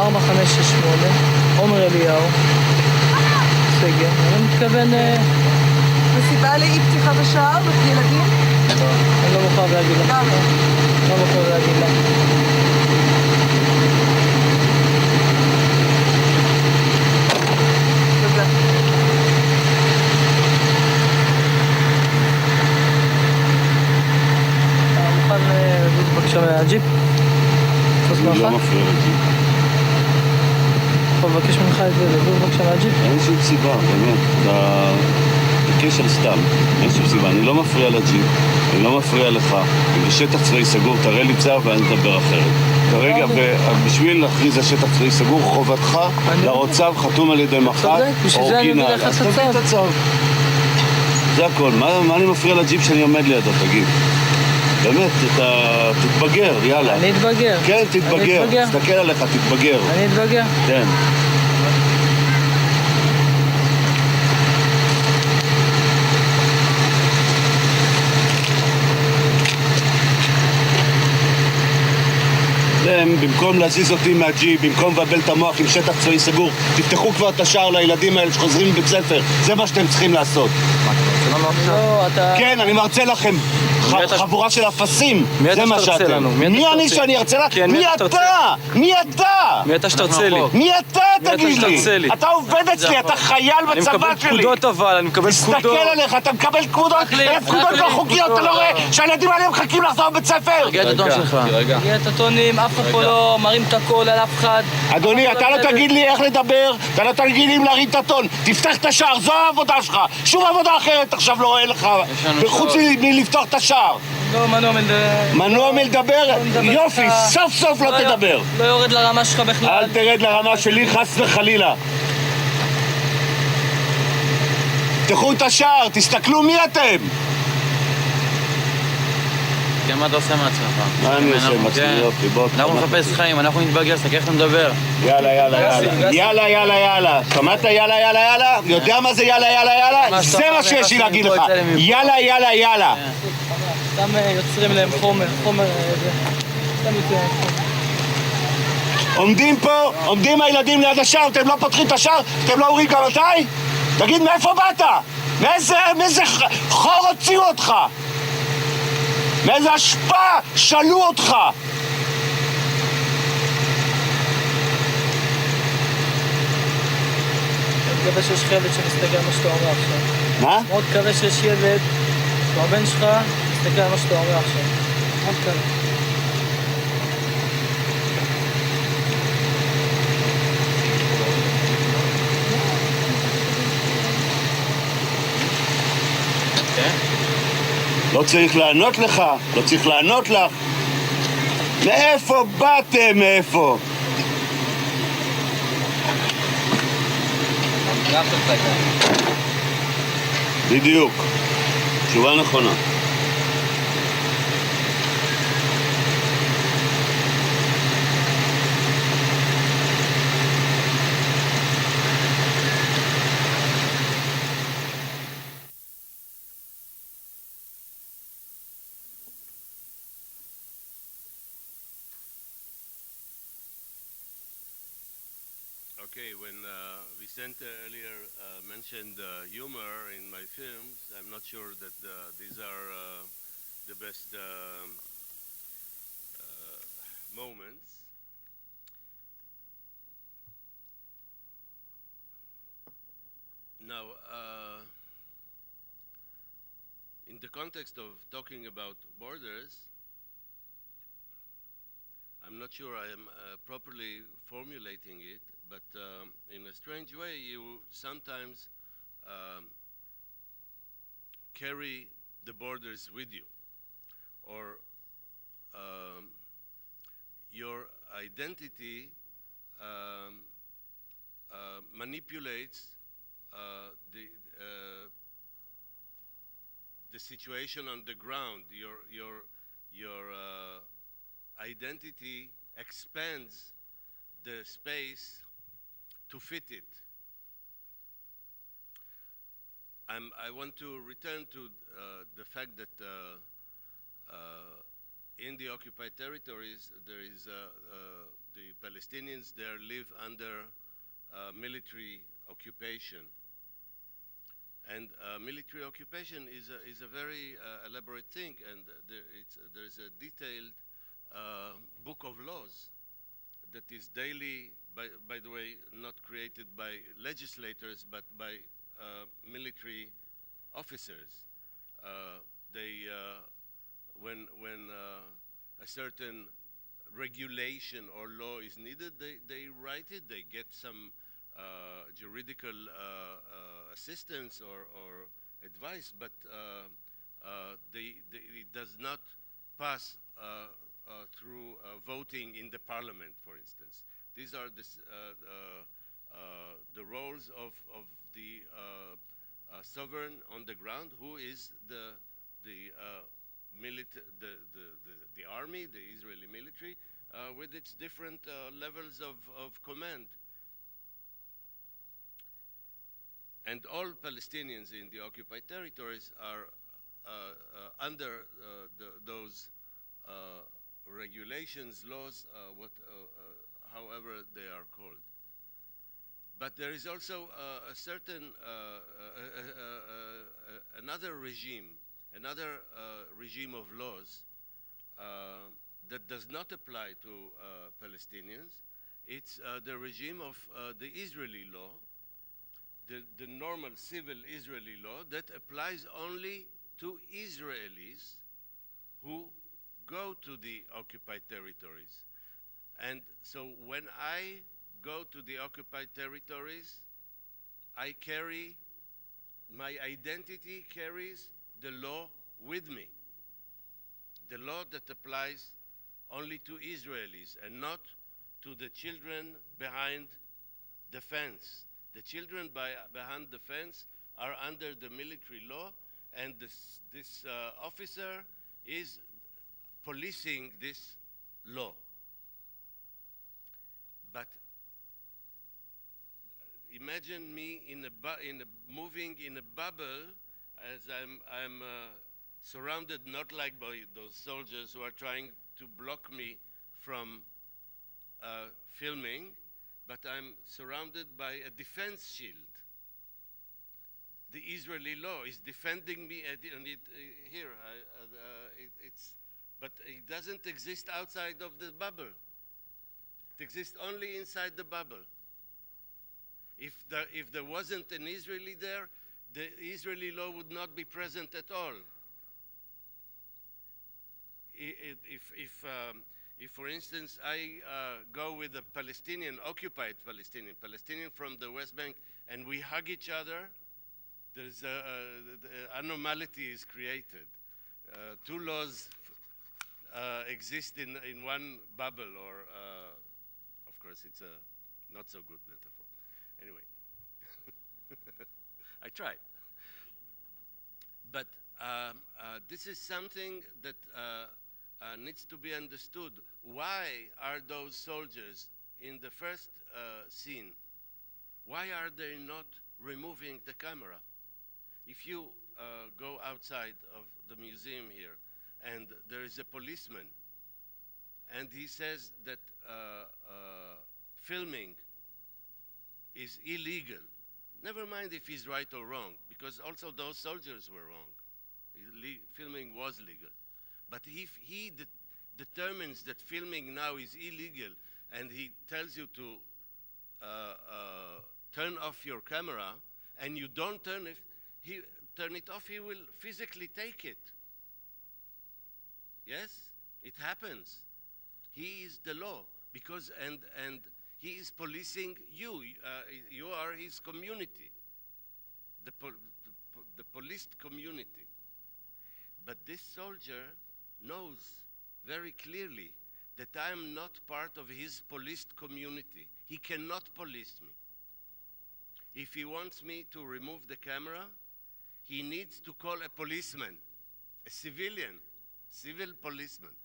S5: עומר אליהו, סגר. אני מתכוון...
S7: וסיבה לאי פתיחה בשער, ילדים?
S5: לא, אני לא חייב להגיד לך.
S7: למה?
S5: לא חייב להגיד לך. לג'יפ?
S4: אני לא מפריע לג'יפ.
S5: יכול לבקש ממך את זה, לדבר בבקשה מהג'יפ?
S4: אין שום סיבה, באמת. אתה בקש על סתם. אין שום סיבה. אני לא מפריע לג'יפ, אני לא מפריע לך. אם זה שטח צבאי סגור, תראה לי צו ואני אדבר אחרת. כרגע, בשביל להכריז על שטח צבאי סגור, חובתך להראות צו חתום על ידי מח"ט או גינה. אז תביא את הצו. זה הכל. מה אני מפריע לג'יפ שאני עומד לידו, תגיד? באמת, אתה תתבגר, יאללה.
S5: אני אתבגר.
S4: כן, תתבגר. תסתכל עליך, תתבגר.
S5: אני אתבגר?
S4: כן. במקום להזיז אותי מהג'יפ, במקום לבלבל את המוח עם שטח צבאי סגור, תפתחו כבר את השער לילדים האלה שחוזרים מבית ספר. זה מה שאתם צריכים לעשות.
S5: לא, אתה...
S4: כן, אני מרצה לכם. חבורה של אפסים. זה מה שאתם. מי אני שאני ארצה לך? מי אתה? מי אתה?
S5: מי אתה שתרצה לי?
S4: מי אתה, תגיד לי? אתה עובד אצלי, אתה חייל בצבא שלי.
S5: אני מקבל פקודות אבל, אני מקבל פקודות.
S4: תסתכל עליך, אתה מקבל פקודות, פקודות לא חוקיות, אתה לא רואה שהילדים האלה מחכים לחזור בבית ספר?
S5: תרגיע את הטון שלך. תרגיע את הטונים, אף אחד פה לא מרים את הקול על אף אחד.
S4: אדוני, אתה לא תגיד לי איך לדבר, אתה לא תגיד לי אם להרים את הטון. תפתח את השער, זו העבודה שלך. שום עבודה אחרת עכשיו לא רואה לך, וחוץ מלפתוח את השער.
S5: לא,
S4: מנוע מלדבר? יופי, סוף סוף לא תדבר.
S5: לא יורד לרמה שלך בכלל.
S4: אל תרד לרמה שלי, חס וחלילה. תפתחו את השער, תסתכלו מי אתם.
S5: כן, מה אתה עושה מעצמך?
S4: מה אני עושה מעצמי? יופי, בוא.
S5: אנחנו מחפש חיים, אנחנו נתבגר, סתכל איך אתה מדבר.
S4: יאללה, יאללה, יאללה. יאללה, יאללה, יאללה. שמעת יאללה, יאללה, יאללה? יודע מה זה יאללה, יאללה, יאללה? זה מה שיש לי להגיד לך. יאללה, יאללה, יאללה.
S5: סתם יוצרים להם חומר, סתם יוצרים להם חומר.
S4: עומדים פה, עומדים הילדים ליד השער, אתם לא פותחים את השער, אתם לא אומרים גם מתי? תגיד, מאיפה באת? מאיזה חור הוציאו אותך? מאיזה השפעה שלו אותך?
S5: אני מקווה שיש ילד שמסתכל על מה שאתה אומר עכשיו.
S4: מה?
S5: מאוד מקווה שיש ילד, שהוא הבן שלך, מסתכל על מה שאתה אומר עכשיו. מאוד מקווה.
S4: לא צריך לענות לך, לא צריך לענות לך. מאיפה באתם? מאיפה? בדיוק. תשובה נכונה.
S2: Okay, when Vicente earlier mentioned humor in my films, I'm not sure that these are the best moments. Now, in the context of talking about borders, I'm not sure I am properly formulating it, but in a strange way, you sometimes carry the borders with you, or your identity manipulates the situation on the ground. Your identity expands the space to fit it. I want to return to the fact that in the occupied territories there is the Palestinians there live under military occupation, and military occupation is a very elaborate thing, and there's a detailed book of laws that is daily, by the way, not created by legislators, but by military officers. When a certain regulation or law is needed, they write it, they get some juridical assistance or advice, but it does not pass through voting in the parliament, for instance. These are the roles of the sovereign on the ground, who is the army, the Israeli military, with its different levels of command. And all Palestinians in the occupied territories are under those regulations, laws, however they are called. But there is also a certain, another regime of laws that does not apply to Palestinians. It's the regime of the Israeli law, the normal civil Israeli law that applies only to Israelis who go to the occupied territories. And so when I go to the occupied territories, my identity carries the law with me. The law that applies only to Israelis and not to the children behind the fence. The children behind the fence are under the military law, and this officer is policing this law. But imagine me moving in a bubble, as I'm surrounded not like by those soldiers who are trying to block me from filming, but I'm surrounded by a defense shield. The Israeli law is defending me, but it doesn't exist outside of the bubble. It exists only inside the bubble. If there wasn't an Israeli there, the Israeli law would not be present at all. If for instance, I go with a Palestinian, occupied Palestinian from the West Bank, and we hug each other, there's the anomaly is created. Two laws exist in one bubble, or of course it's a not so good metaphor. Anyway, I tried. But this is something that needs to be understood. Why are those soldiers in the first scene, why are they not removing the camera? If you go outside of the museum here and there is a policeman and he says that filming is illegal, never mind if he's right or wrong, because also those soldiers were wrong. Filming was legal. But if he determines that filming now is illegal and he tells you to turn off your camera and you don't turn it off, he will physically take it. Yes, it happens. He is the law, because and he is policing you. You are his community, the policed community. But this soldier knows very clearly that I am not part of his policed community. He cannot police me. If he wants me to remove the camera, he needs to call a policeman, a civilian policeman.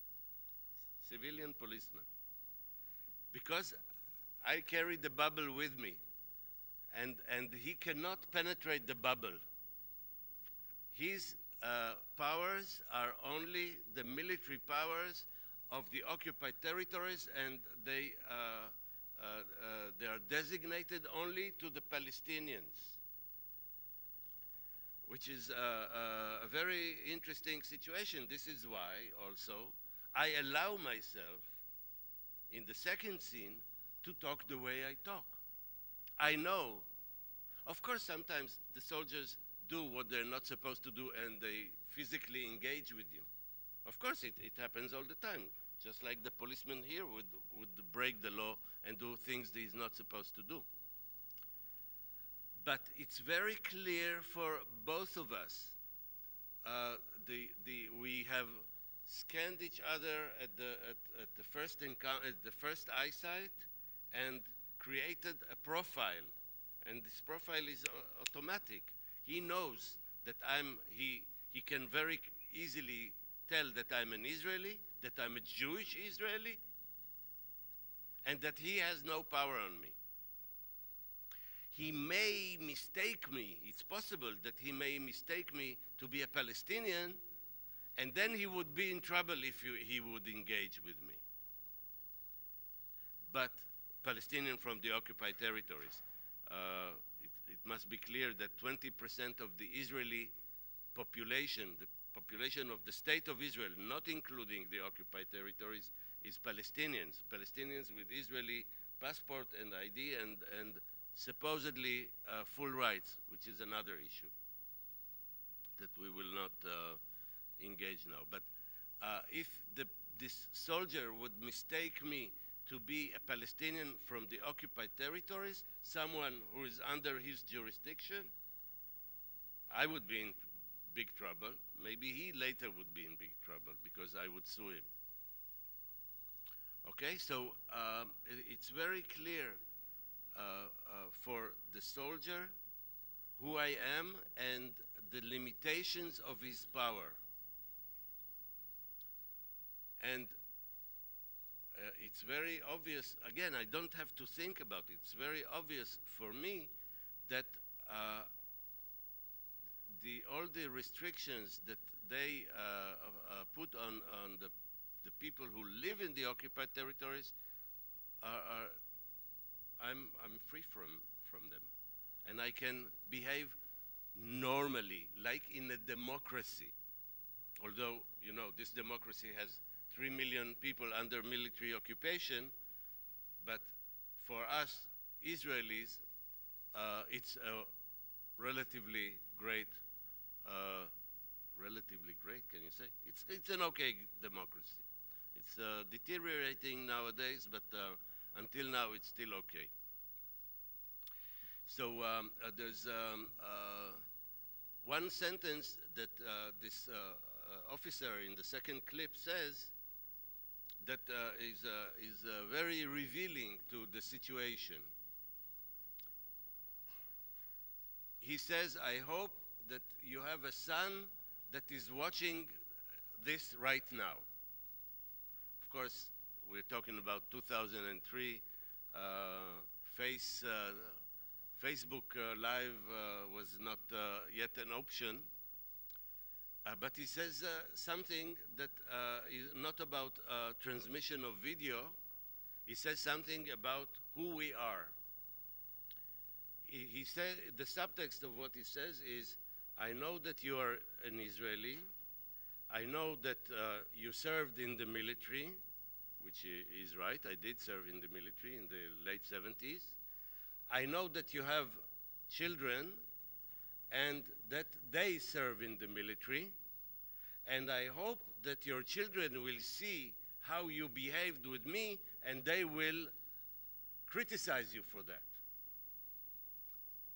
S2: Because I carry the bubble with me, and he cannot penetrate the bubble. His powers are only the military powers of the occupied territories, and they are designated only to the Palestinians, which is a very interesting situation. This is why also I allow myself in the second scene to talk the way I talk. I know, of course, sometimes the soldiers do what they're not supposed to do and they physically engage with you. Of course, it happens all the time. just like the policeman here would break the law and do things that he's not supposed to do. But it's very clear for both of us. We have scanned each other at the first encounter, at the first eyesight, and created a profile. And this profile is automatic. He knows that he can very easily tell that I'm an Israeli, that I'm a Jewish Israeli, and that he has no power on me. He may mistake me. It's possible that he may mistake me to be a Palestinian, and then he would be in trouble if he would engage with me. But Palestinian from the occupied territories. It must be clear that 20% of the Israeli population, the population of the state of Israel, not including the occupied territories, is Palestinians. Palestinians with Israeli passport and ID and supposedly full rights, which is another issue that we will not engage now. But if this soldier would mistake me to be a Palestinian from the occupied territories, someone who is under his jurisdiction, I would be in big trouble. Maybe he later would be in big trouble because I would sue him. Okay, so it's very clear for the soldier who I am and the limitations of his power. And it's very obvious, again, I don't have to think about it. It's very obvious for me that all the restrictions that they put on the people who live in the occupied territories I'm free from them. And I can behave normally, like in a democracy. Although, you know, this democracy has 3 million people under military occupation, but for us Israelis, it's a relatively great, can you say? It's an okay democracy. It's deteriorating nowadays, but until now it's still okay. So there's one sentence that this officer in the second clip says that is very revealing to the situation. He says, I hope that you have a son that is watching this right now. Of course, we're talking about 2003. Facebook Live was not yet an option. But he says something that is not about transmission of video. He says something about who we are. He said, the subtext of what he says is, I know that you are an Israeli. I know that you served in the military, which is right. I did serve in the military in the late 70s. I know that you have children and that they serve in the military. And I hope that your children will see how you behaved with me and they will criticize you for that.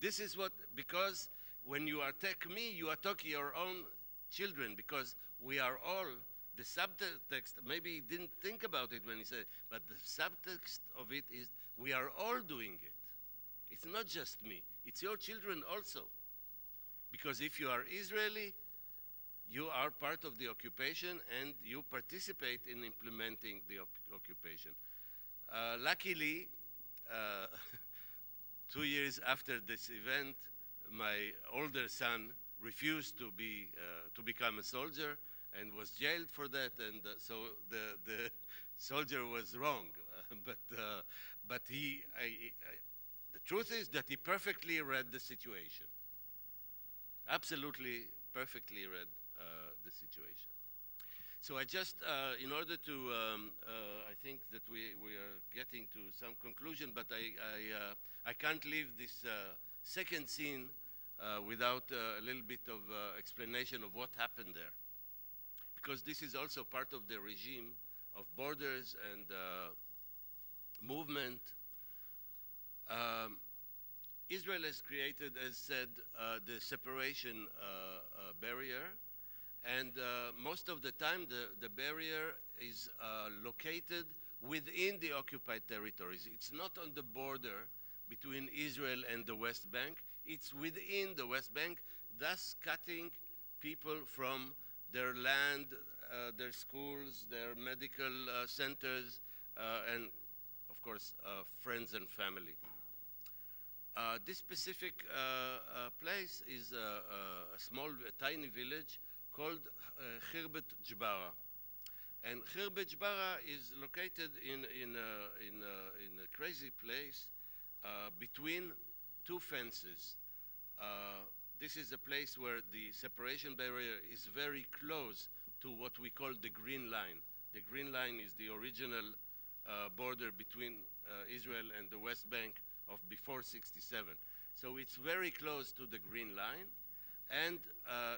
S2: This is what, because when you attack me, you attack your own children, because we are all, the subtext, maybe he didn't think about it when he said, but the subtext of it is we are all doing it. It's not just me, it's your children also. Because if you are Israeli, you are part of the occupation and you participate in implementing the occupation. Luckily, 2 years after this event, my older son refused to become a soldier and was jailed for that, and so the soldier was wrong. But the truth is that he perfectly read the situation. Absolutely perfectly read the situation. So I just, in order to, I think that we are getting to some conclusion, but I can't leave this second scene without a little bit of explanation of what happened there. Because this is also part of the regime borders and movement. Israel has created, as said, the separation barrier, and most of the time the barrier is located within the occupied territories. It's not on the border between Israel and the West Bank, it's within the West Bank, thus cutting people from their land, their schools, their medical centers, and of course, friends and family. This specific place is a small, tiny village called Khirbet Jbara. And Khirbet Jbara is located in a crazy place between two fences. This is a place where the separation barrier is very close to what we call the Green Line. The Green Line is the original border between Israel and the West Bank of before 67. So it's very close to the Green Line, and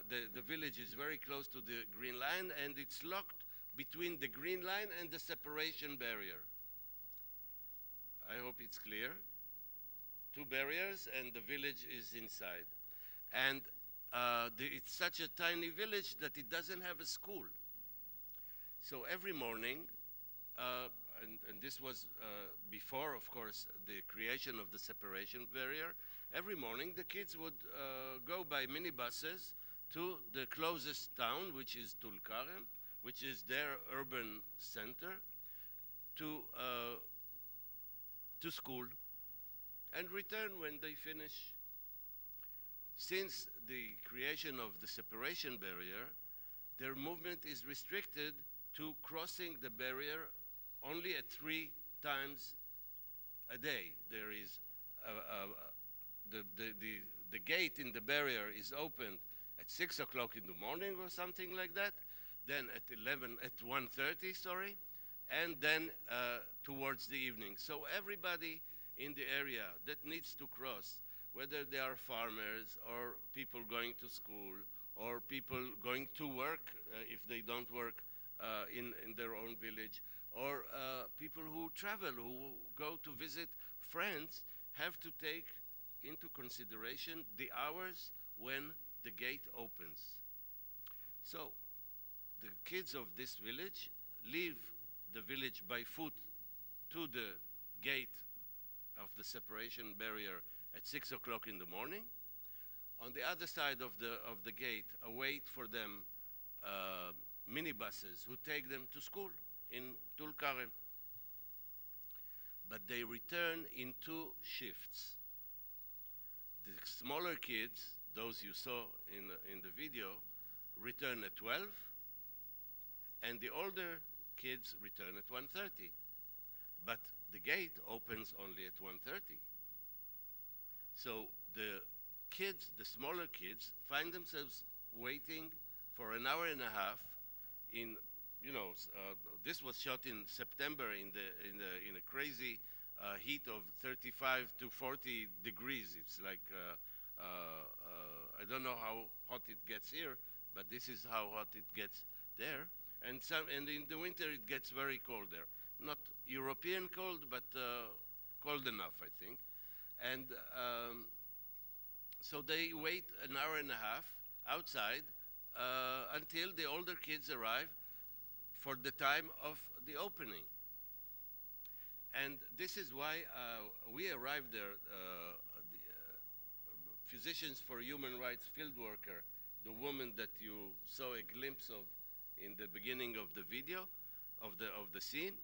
S2: the village is very close to the Green Line, and it's locked between the Green Line and the separation barrier. I hope it's clear. Two barriers, and the village is inside. And it's such a tiny village that it doesn't have a school. So every morning, and this was before, of course, the creation of the separation barrier, every morning the kids would go by minibuses to the closest town, which is Tulkarem, which is their urban center, to school, and return when they finish. Since the creation of the separation barrier, their movement is restricted to crossing the barrier only at 3 times a day. There is the gate in the barrier is opened at 6 o'clock in the morning or something like that, then at 1:30, sorry, and then towards the evening. So everybody in the area that needs to cross, whether they are farmers or people going to school or people going to work if they don't work in their own village, or people who travel, who go to visit friends, have to take into consideration the hours when the gate opens. So the kids of this village leave the village by foot to the gate of the separation barrier at 6 o'clock in the morning. On the other side of the gate await for them minibuses who take them to school in Tulkarem. But they return in 2 shifts. The smaller kids, those you saw in the video, return at 12, and the older kids return at 1:30. But the gate opens only at 1:30. So the kids, the smaller kids, find themselves waiting for an hour and a half in, this was shot in September in a crazy heat of 35 to 40 degrees. It's like, I don't know how hot it gets here, but this is how hot it gets there. And in the winter it gets very cold there. Not European cold, but cold enough, I think. And so they wait an hour and a half outside until the older kids arrive for the time of the opening. And this is why we arrived there, the Physicians for Human Rights field worker, the woman that you saw a glimpse of in the beginning of the video, of the scene.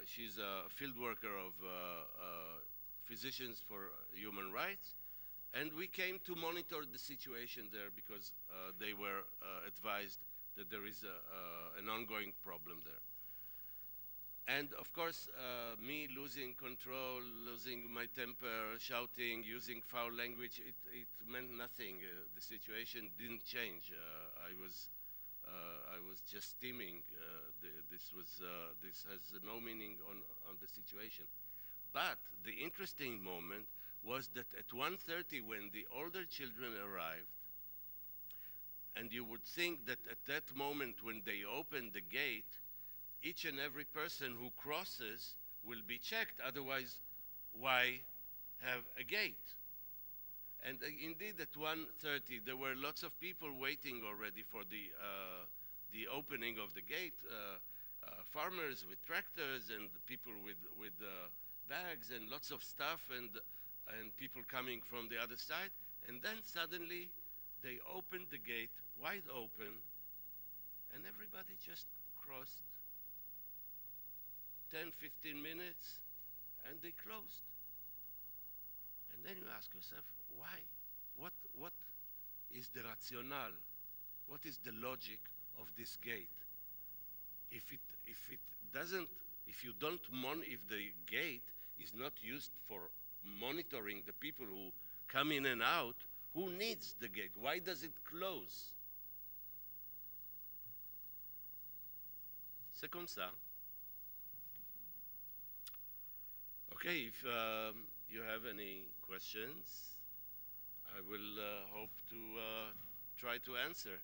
S2: She's a field worker of Physicians for Human Rights, and we came to monitor the situation there because they were advised that there is an ongoing problem there. And of course, me losing control, losing my temper, shouting, using foul language, it meant nothing. The situation didn't change. I was just steaming. This has no meaning on the situation. But the interesting moment was that at 1:30, when the older children arrived, and you would think that at that moment when they opened the gate, each and every person who crosses will be checked. Otherwise, why have a gate? And indeed, at 1:30, there were lots of people waiting already for the opening of the gate. Farmers with tractors and people with bags and lots of stuff and people coming from the other side. And then suddenly, they opened the gate wide open, and everybody just crossed 10, 15 minutes, and they closed. And then you ask yourself, why? What is the rationale? What is the logic of this gate? If the gate is not used for monitoring the people who come in and out, who needs the gate? Why does it close? C'est comme ça. Okay, if you have any questions, I will hope to try to answer.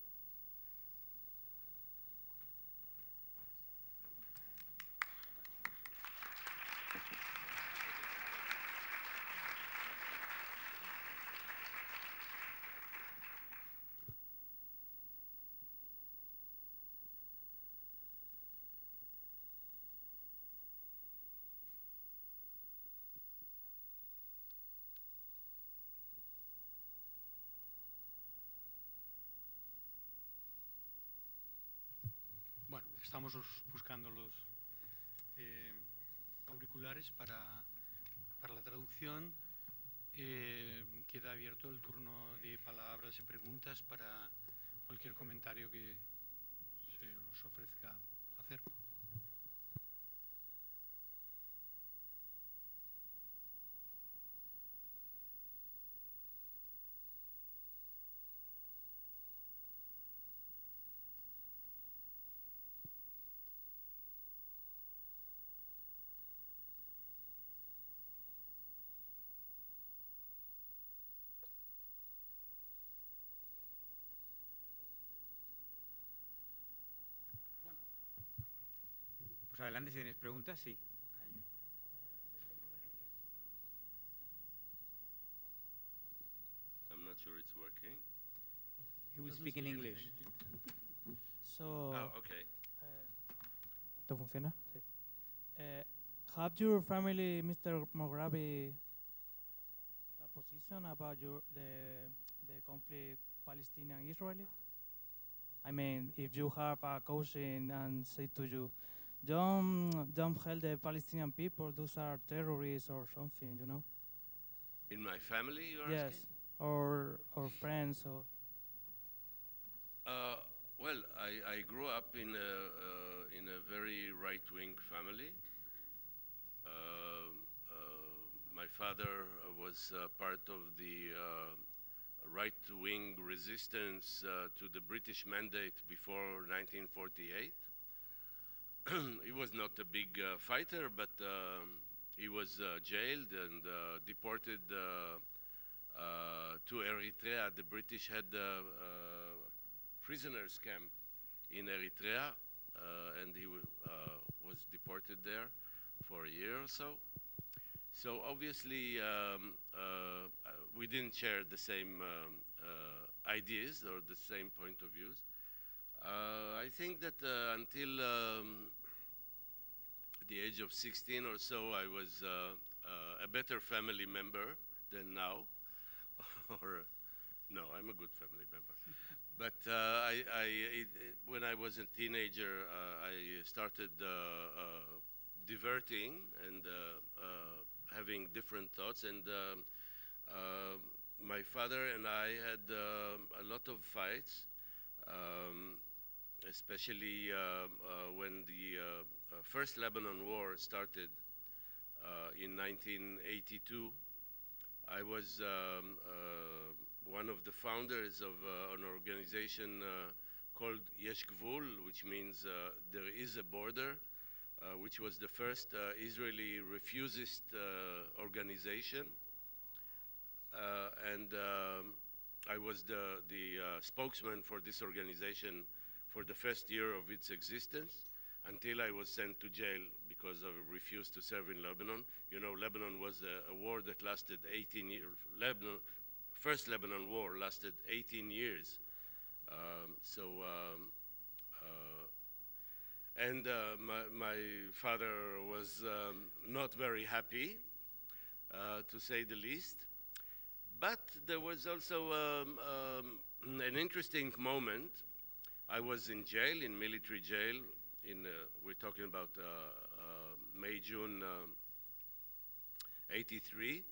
S1: Bueno, estamos buscando los auriculares para la traducción. Queda abierto el turno de palabras y preguntas para cualquier comentario que se os ofrezca hacer.
S8: Pues adelante, si tenéis preguntas, sí.
S2: I'm not sure it's working.
S8: He will speak in English.
S5: So,
S2: Okay.
S5: ¿Esto funciona? Sí. Have your family, Mr. Mograbi, a position about the conflict Palestinian-Israeli? I mean, if you have a cousin and say to you, don't help the Palestinian people, those are terrorists or something, you know?
S2: In my family, you're
S5: Yes,
S2: asking?
S5: or friends, or...
S2: Well, I grew up in a very right-wing family. My father was part of the right-wing resistance to the British mandate before 1948. He was not a big fighter, but he was jailed and deported to Eritrea. The British had prisoners camp in Eritrea, and he was deported there for a year or so. So obviously, we didn't share the same ideas or the same point of views. I think that until the age of 16 or so, I was a better family member than now. Or, no, I'm a good family member. But when I was a teenager, I started diverting and having different thoughts. And my father and I had a lot of fights, especially when the first Lebanon War started in 1982. I was one of the founders of an organization called Yesh Gvul, which means there is a border, which was the first Israeli refusist organization. And I was the spokesman for this organization for the first year of its existence until I was sent to jail because I refused to serve in Lebanon. You know, Lebanon was a war that lasted 18 years. First Lebanon war lasted 18 years. My father was not very happy, to say the least. But there was also an interesting moment. I was in jail, in military jail. We're talking about May, June 83.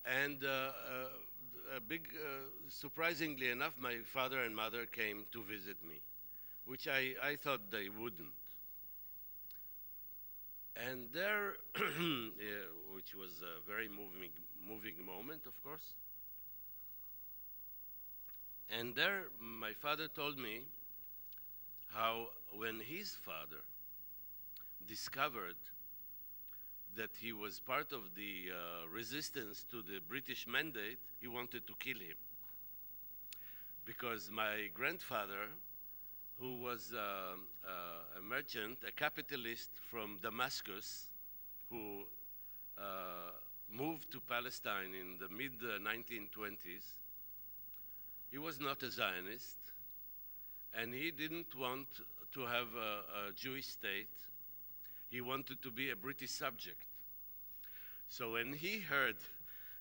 S2: And surprisingly enough, my father and mother came to visit me, which I thought they wouldn't. And there, which was a very moving moment, of course. And there, my father told me how when his father discovered that he was part of the resistance to the British mandate, he wanted to kill him. Because my grandfather, who was a merchant, a capitalist from Damascus, who moved to Palestine in the mid-1920s, he was not a Zionist, and he didn't want to have a Jewish state. He wanted to be a British subject. So when he heard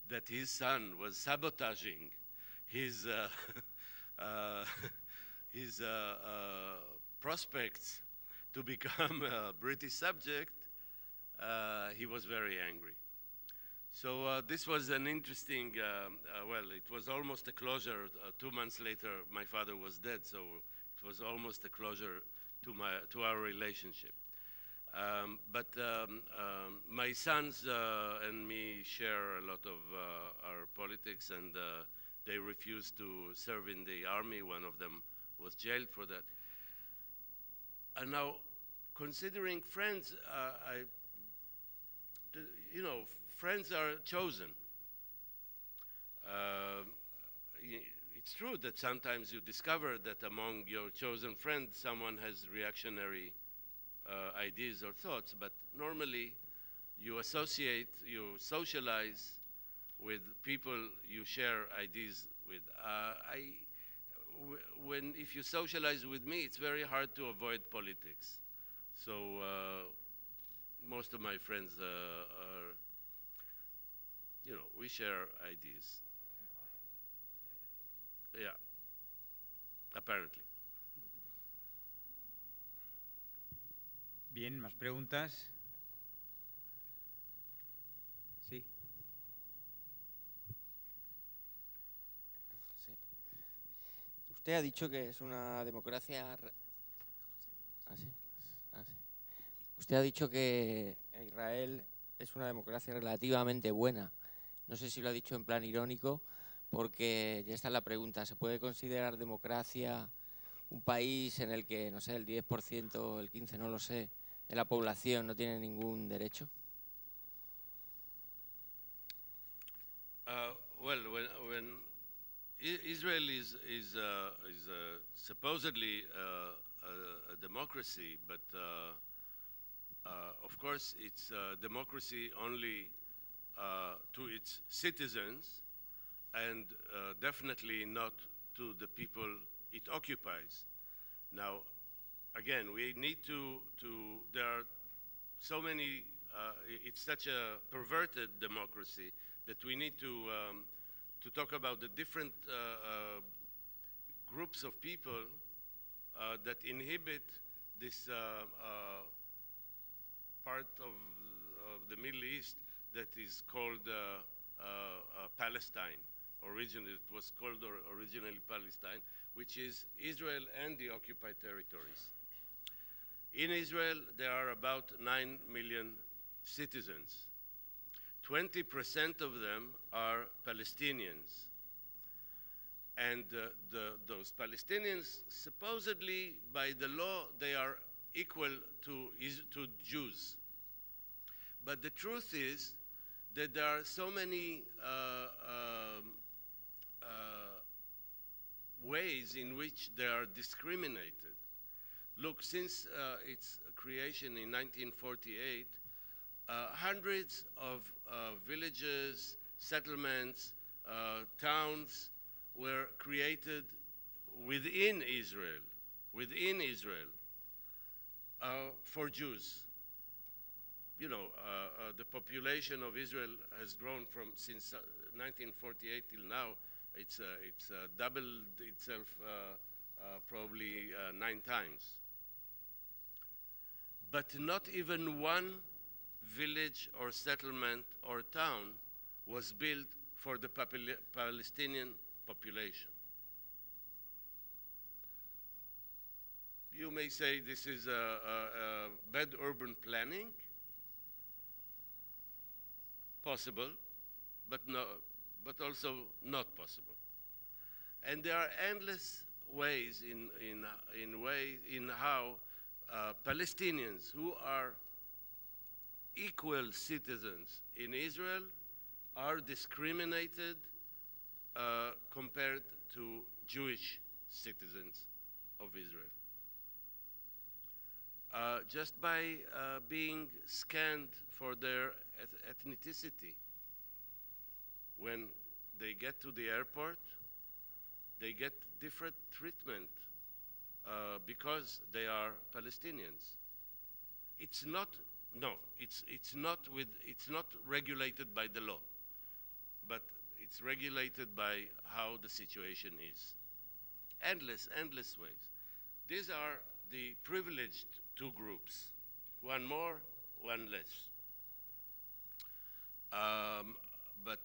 S2: that his son was sabotaging his prospects to become a British subject, he was very angry. So this was an interesting, it was almost a closure. 2 months later, my father was dead, so it was almost a closure to our relationship. But my sons and me share a lot of our politics, and they refused to serve in the army. One of them was jailed for that. And now, considering friends, friends are chosen. It's true that sometimes you discover that among your chosen friends, someone has reactionary ideas or thoughts, but normally you associate, you socialize with people you share ideas with. If you socialize with me, it's very hard to avoid politics. So most of my friends are, we share ideas. Yeah, apparently.
S8: Bien, ¿más preguntas? Sí.
S9: Sí. Usted ha dicho que es una democracia... Usted ha dicho que Israel es una democracia relativamente buena. No sé si lo ha dicho en plan irónico, porque ya está la pregunta. ¿Se puede considerar democracia un país en el que, no sé, el 10%, el 15%, no lo sé, de la población no tiene ningún derecho?
S2: When Israel is supposedly a democracy, but of course it's a democracy only to its citizens, and definitely not to the people it occupies. Now, again, we need there are so many, it's such a perverted democracy that we need to talk about the different groups of people that inhibit this part of the Middle East that is called Palestine. Originally, it was called originally Palestine, which is Israel and the occupied territories. In Israel, there are about 9 million citizens. 20% of them are Palestinians. And those Palestinians, supposedly, by the law, they are equal to Jews. But the truth is that there are so many ways in which they are discriminated. look, since its creation in 1948, hundreds of villages, settlements, towns were created within Israel, for Jews. You know, the population of Israel has grown since 1948 till now. It's doubled itself probably 9 times. But not even one village or settlement or town was built for the Palestinian population. You may say this is a bad urban planning. Possible, but also not possible. And there are endless ways in how Palestinians who are equal citizens in Israel are discriminated compared to Jewish citizens of Israel. Just by being scanned for their ethnicity. When they get to the airport, they get different treatment because they are Palestinians. It's not regulated by the law, but it's regulated by how the situation is. Endless ways. These are the privileged 2 groups, one more, one less. But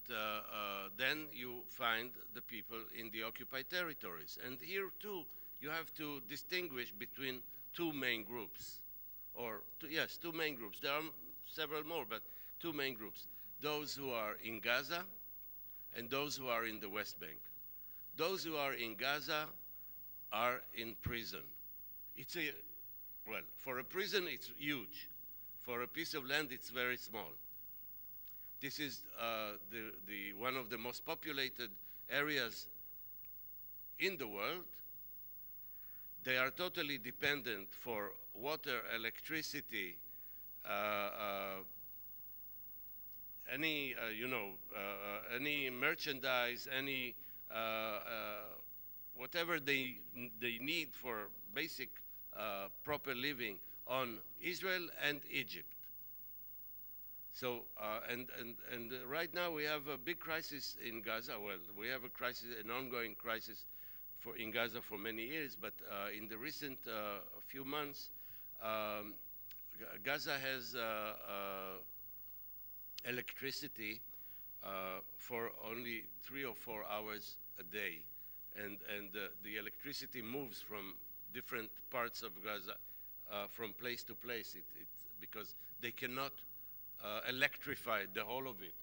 S2: then you find the people in the occupied territories. And here too, you have to distinguish between 2 main groups. Yes, 2 main groups. There are several more, but 2 main groups. Those who are in Gaza and those who are in the West Bank. Those who are in Gaza are in prison. For a prison, it's huge. For a piece of land, it's very small. This is one of the most populated areas in the world. They are totally dependent for water, electricity, any merchandise, any whatever they need for basic proper living on Israel and Egypt. So, and right now we have a big crisis in Gaza. Well, we have an ongoing crisis in Gaza for many years, but in the recent few months, Gaza has electricity for only 3 or 4 hours a day. And the electricity moves from different parts of Gaza from place to place because they cannot electrify the whole of it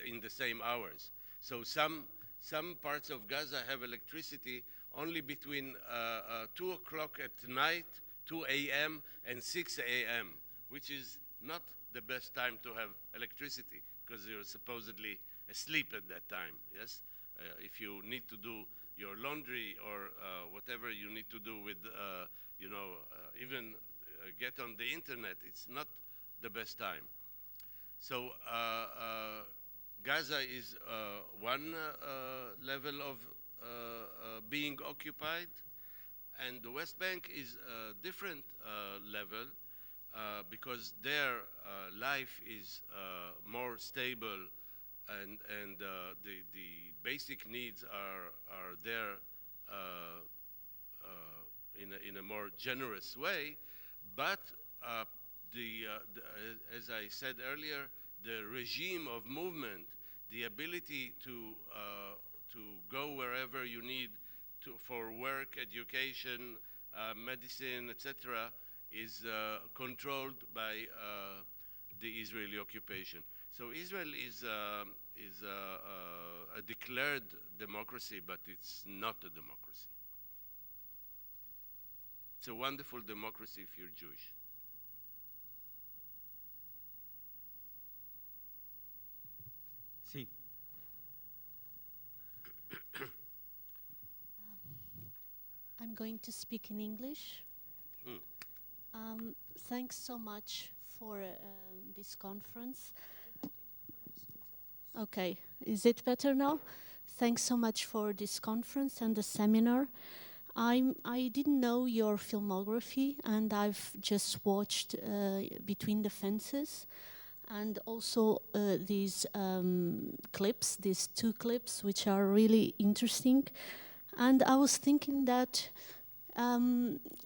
S2: in the same hours. So some parts of Gaza have electricity only between 2 o'clock at night, 2 a.m. and 6 a.m., which is not the best time to have electricity because you're supposedly asleep at that time, yes? If you need to do your laundry or whatever you need to do with, even get on the internet, it's not the best time. So Gaza is one level of being occupied, and the West Bank is a different level because their life is more stable, and the basic needs are there in a more generous way, but as I said earlier, the regime of movement, the ability to go wherever you need for work, education, medicine, etc., is controlled by the Israeli occupation. So Israel is a declared democracy, but it's not a democracy. It's a wonderful democracy if you're Jewish.
S8: Sí.
S10: I'm going to speak in English. Thanks so much for this conference. Okay, is it better now? Thanks so much for this conference and the seminar. I didn't know your filmography, and I've just watched Between the Fences, and also these clips, these 2 clips, which are really interesting. And I was thinking that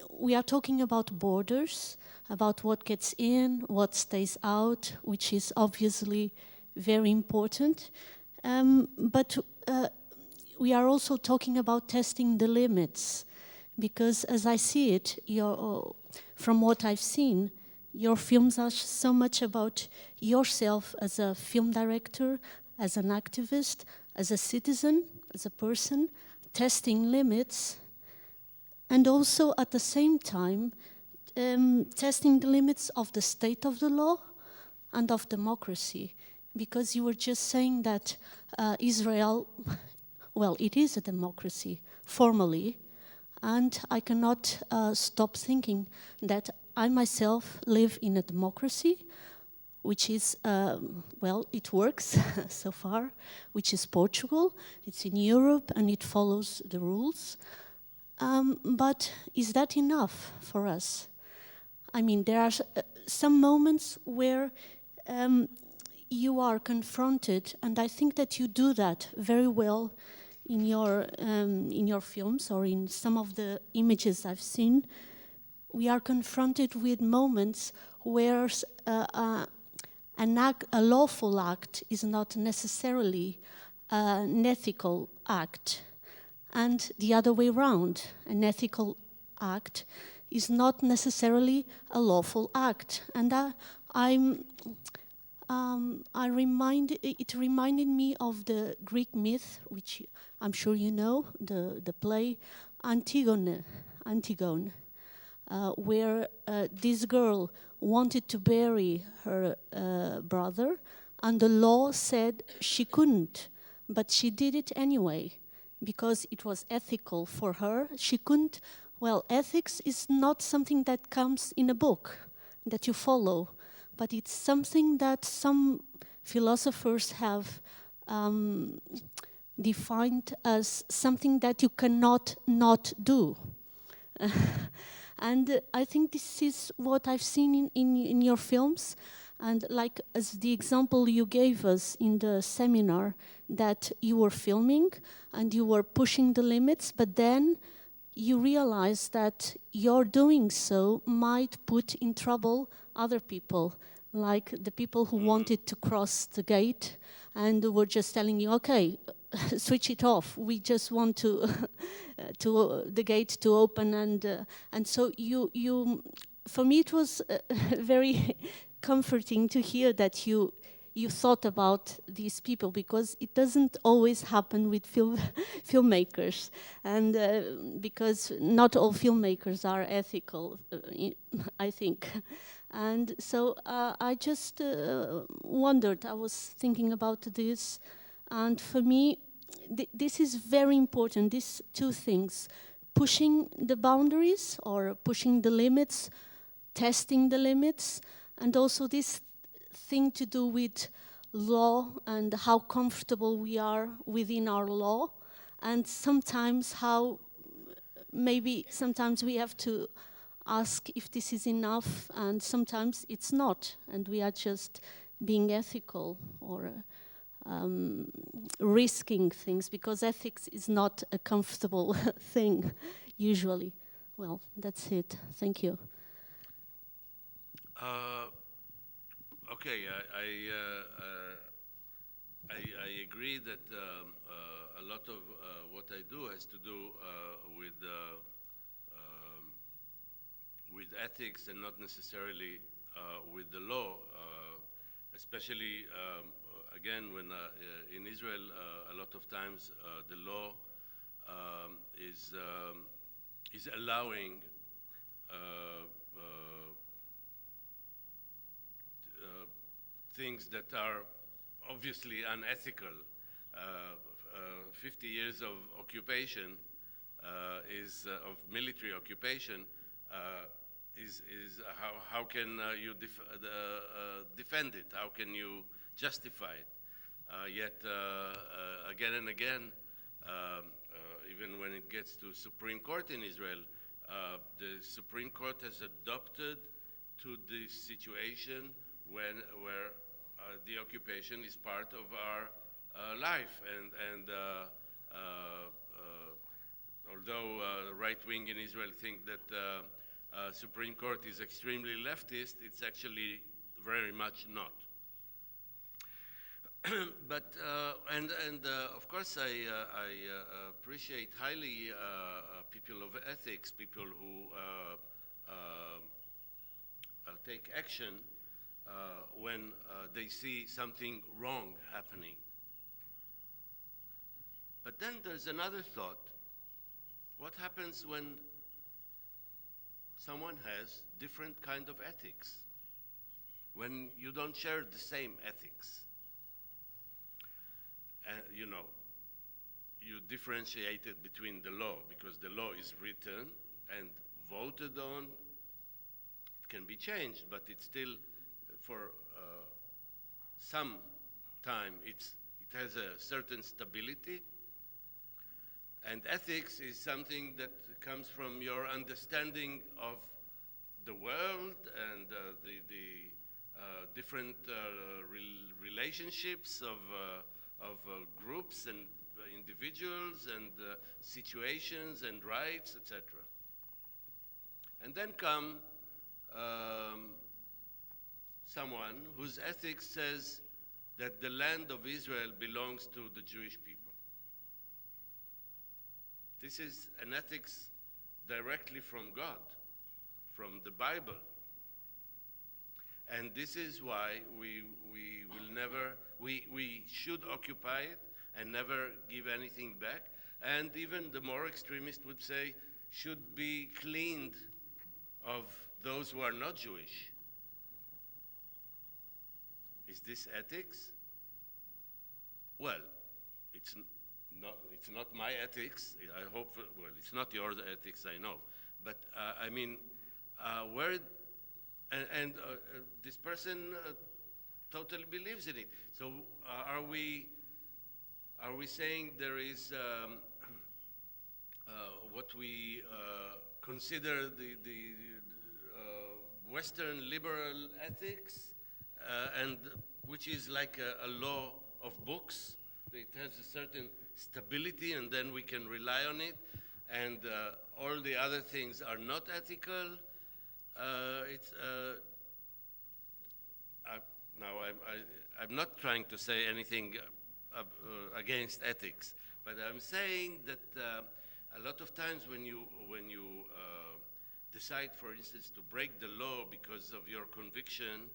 S10: we are talking about borders, about what gets in, what stays out, which is obviously very important. But we are also talking about testing the limits, because as I see it, from what I've seen, your films are so much about yourself as a film director, as an activist, as a citizen, as a person, testing limits, and also at the same time testing the limits of the state of the law and of democracy. Because you were just saying that Israel, well, it is a democracy, formally, and I cannot stop thinking that I myself live in a democracy, which is, well, it works so far, which is Portugal. It's in Europe and it follows the rules. But is that enough for us? I mean, there are some moments where you are confronted, and I think that you do that very well in your films or in some of the images I've seen. We are confronted with moments where a lawful act is not necessarily an ethical act, and the other way around. An ethical act is not necessarily a lawful act. And it reminded me of the Greek myth, which I'm sure you know, the play Antigone, where this girl wanted to bury her brother, and the law said she couldn't, but she did it anyway, because it was ethical for her. She couldn't, well, ethics is not something that comes in a book that you follow, but it's something that some philosophers have defined as something that you cannot not do. And I think this is what I've seen in your films. And like as the example you gave us in the seminar, that you were filming and you were pushing the limits, but then you realize that your doing so might put in trouble other people, like the people who wanted to cross the gate and were just telling you, okay, switch it off. We just want to the gate to open, and so you. For me, it was very comforting to hear that you thought about these people, because it doesn't always happen with filmmakers, and because not all filmmakers are ethical, I think. And so I just wondered, I was thinking about this, and for me, this is very important, these 2 things, pushing the boundaries or pushing the limits, testing the limits, and also this thing to do with law and how comfortable we are within our law, and sometimes how maybe sometimes we have to ask if this is enough, and sometimes it's not, and we are just being ethical or risking things, because ethics is not a comfortable thing usually. Well, that's it. Thank you.
S2: Okay, I agree that a lot of what I do has to do with ethics and not necessarily with the law, especially again when in Israel a lot of times the law is allowing things that are obviously unethical. 50 years of occupation of military occupation how can you defend it? How can you justify it? Yet again and again, even when it gets to Supreme Court in Israel, the Supreme Court has adopted to this situation where the occupation is part of our life, and although the right wing in Israel think that Supreme Court is extremely leftist, it's actually very much not. But of course I appreciate highly people of ethics, people who take action when they see something wrong happening. But then there's another thought. What happens when someone has different kind of ethics? When you don't share the same ethics? You know, you differentiate it between the law, because the law is written and voted on. It can be changed, but it's still, for some time, it has a certain stability. And ethics is something that comes from your understanding of the world and the different relationships of groups and individuals and situations and rights, etc. And then come someone whose ethics says that the land of Israel belongs to the Jewish people. This is an ethics directly from God, from the Bible. And this is why we should occupy it and never give anything back. And even the more extremist would say, should be cleaned of those who are not Jewish. Is this ethics? Well, it's not my ethics. I hope, well, it's not your ethics, I know. But I mean, this person totally believes in it. So are we saying there is what we consider the Western liberal ethics, and which is like a law of books? It has a certain stability, and then we can rely on it, and all the other things are not ethical. I'm not trying to say anything against ethics, but I'm saying that a lot of times when you decide, for instance, to break the law because of your conviction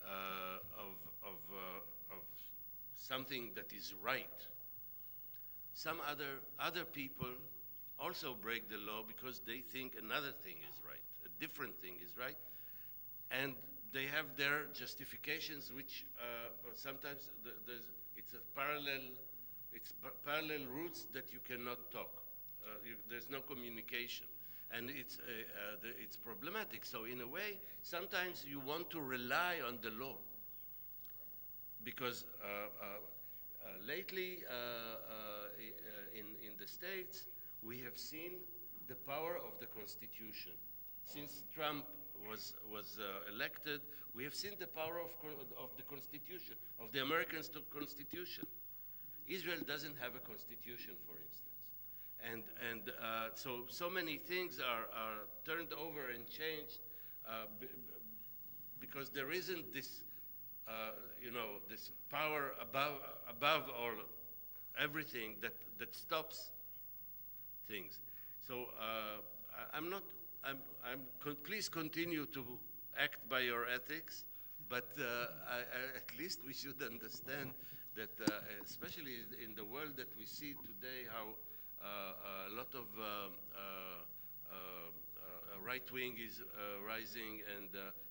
S2: of something that is right, some other people also break the law because they think another thing is right, a different thing is right, and they have their justifications, which sometimes it's parallel routes that you cannot talk. There's no communication, and it's problematic. So in a way, sometimes you want to rely on the law, because lately in the States we have seen the power of the Constitution. Since Trump was elected, we have seen the power of the Constitution, of the American Constitution. Israel doesn't have a constitution, for instance. And so many things are turned over and changed because there isn't this, this power above all everything that stops things. So please continue to act by your ethics, but at least we should understand that, especially in the world that we see today, how a lot of right wing is rising, and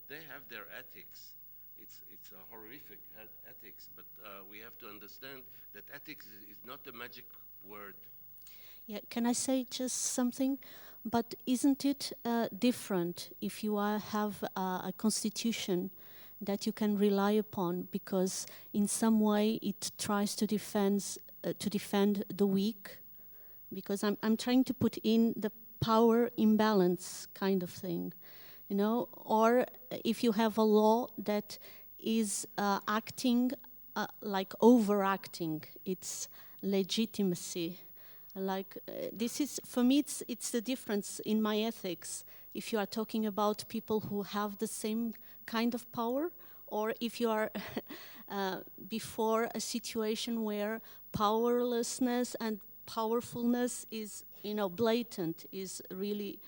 S2: they have their ethics. It's a horrific ethics, but we have to understand that ethics is not a magic word.
S10: Yeah, can I say just something? But isn't it different if you have a constitution that you can rely upon, because in some way it tries to defend the weak? Because I'm trying to put in the power imbalance kind of thing, you know? Or if you have a law that is acting like overacting its legitimacy. Like this is, for me, it's the difference in my ethics. If you are talking about people who have the same kind of power, or if you are before a situation where powerlessness and powerfulness is, you know, blatant, is really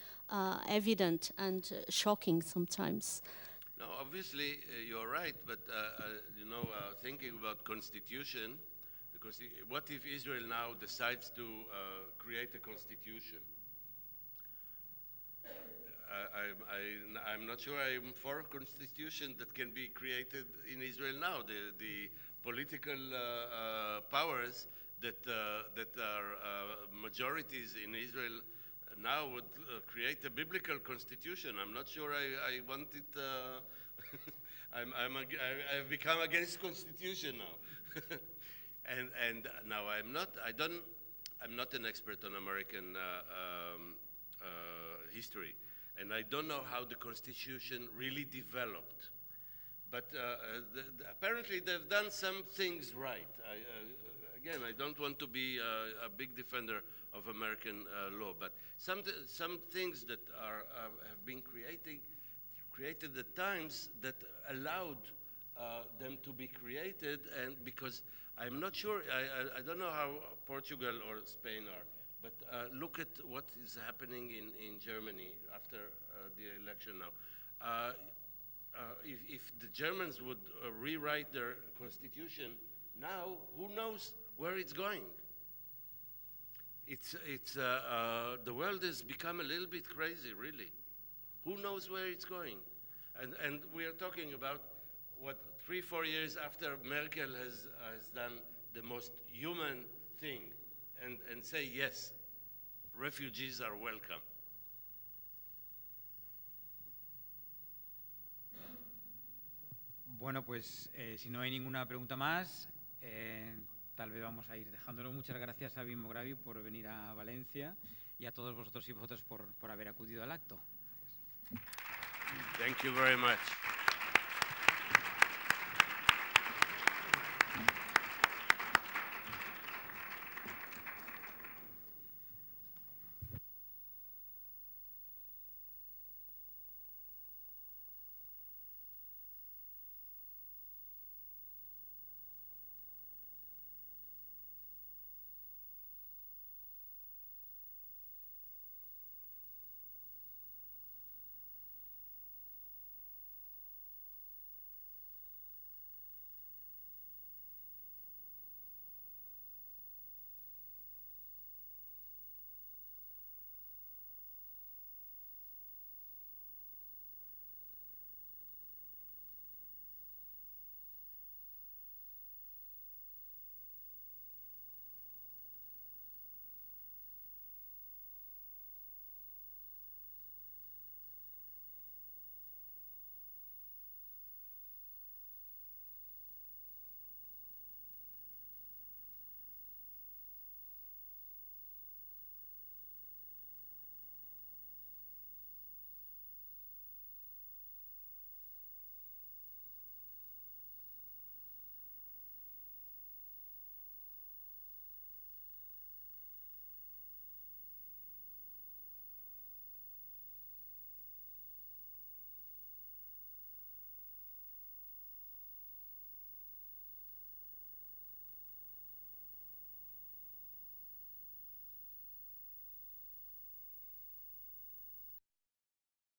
S10: evident and shocking sometimes.
S2: No, obviously you're right, but you know, thinking about constitution. What if Israel now decides to create a constitution? I'm not sure I'm for a constitution that can be created in Israel now. The political powers that are majorities in Israel now would create a biblical constitution. I'm not sure I want it. I've become against constitution now. And now I'm not an expert on American history, and I don't know how the Constitution really developed. But apparently they've done some things right. Again, I don't want to be a big defender of American law, but some things that have been created at times that allowed them to be created, and because I'm not sure, I don't know how Portugal or Spain are, but look at what is happening in Germany after the election now. If the Germans would rewrite their constitution now, who knows where it's going? The world has become a little bit crazy, really. Who knows where it's going? And we are talking about what 3-4 years after Merkel has done the most human thing and say, yes, refugees are welcome.
S8: Bueno, pues si no hay ninguna pregunta más, tal vez vamos a ir dejándolo. Muchas gracias a Avi Mograbi por venir a Valencia y a todos vosotros y vosotras por haber acudido al acto.
S2: Thank you very much.